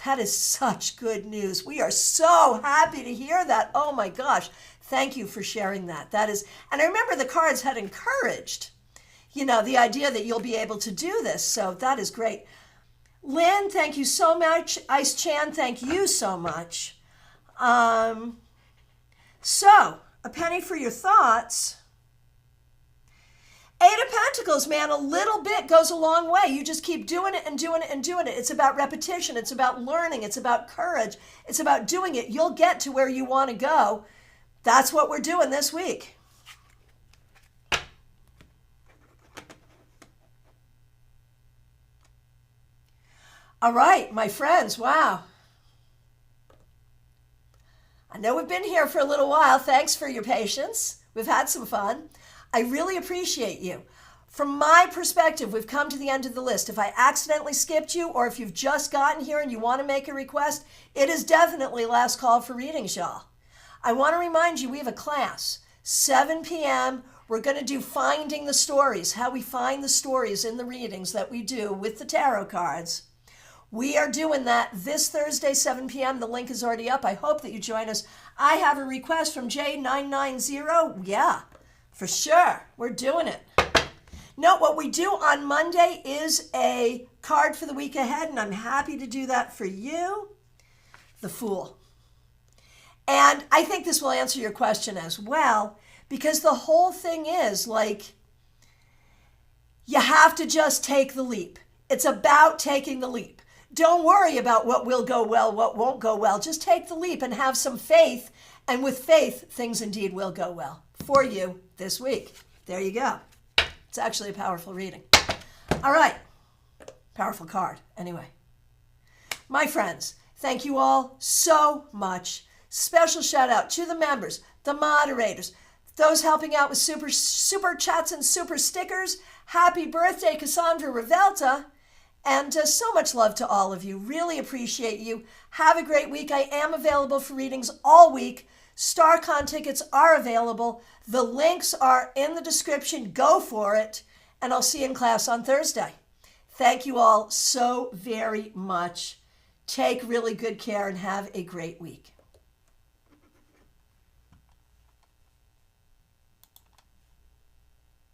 That is such good news. We are so happy to hear that. Oh my gosh. Thank you for sharing that. And I remember the cards had encouraged, the idea that you'll be able to do this. So that is great. Lynn, thank you so much. Ice Chan, thank you so much. So, a penny for your thoughts. Eight of Pentacles, man, a little bit goes a long way. You just keep doing it and doing it and doing it. It's about repetition. It's about learning. It's about courage. It's about doing it. You'll get to where you want to go. That's what we're doing this week. All right, my friends, wow. I know we've been here for a little while. Thanks for your patience. We've had some fun. I really appreciate you. From my perspective, we've come to the end of the list. If I accidentally skipped you, or if you've just gotten here and you want to make a request, it is definitely last call for readings, y'all. I want to remind you, we have a class, 7 p.m. We're going to do Finding the Stories, how we find the stories in the readings that we do with the tarot cards. We are doing that this Thursday, 7 p.m. The link is already up. I hope that you join us. I have a request from J990. Yeah, for sure. We're doing it. No, what we do on Monday is a card for the week ahead, and I'm happy to do that for you. The Fool. And I think this will answer your question as well, because the whole thing is you have to just take the leap. It's about taking the leap. Don't worry about what will go well, what won't go well. Just take the leap and have some faith. And with faith, things indeed will go well for you this week. There you go. It's actually a powerful reading. All right. Powerful card. Anyway. My friends, thank you all so much. Special shout out to the members, the moderators, those helping out with super chats and super stickers. Happy birthday, Cassandra Revelta. And so much love to all of you. Really appreciate you. Have a great week. I am available for readings all week. StaarCon tickets are available. The links are in the description. Go for it. And I'll see you in class on Thursday. Thank you all so very much. Take really good care and have a great week.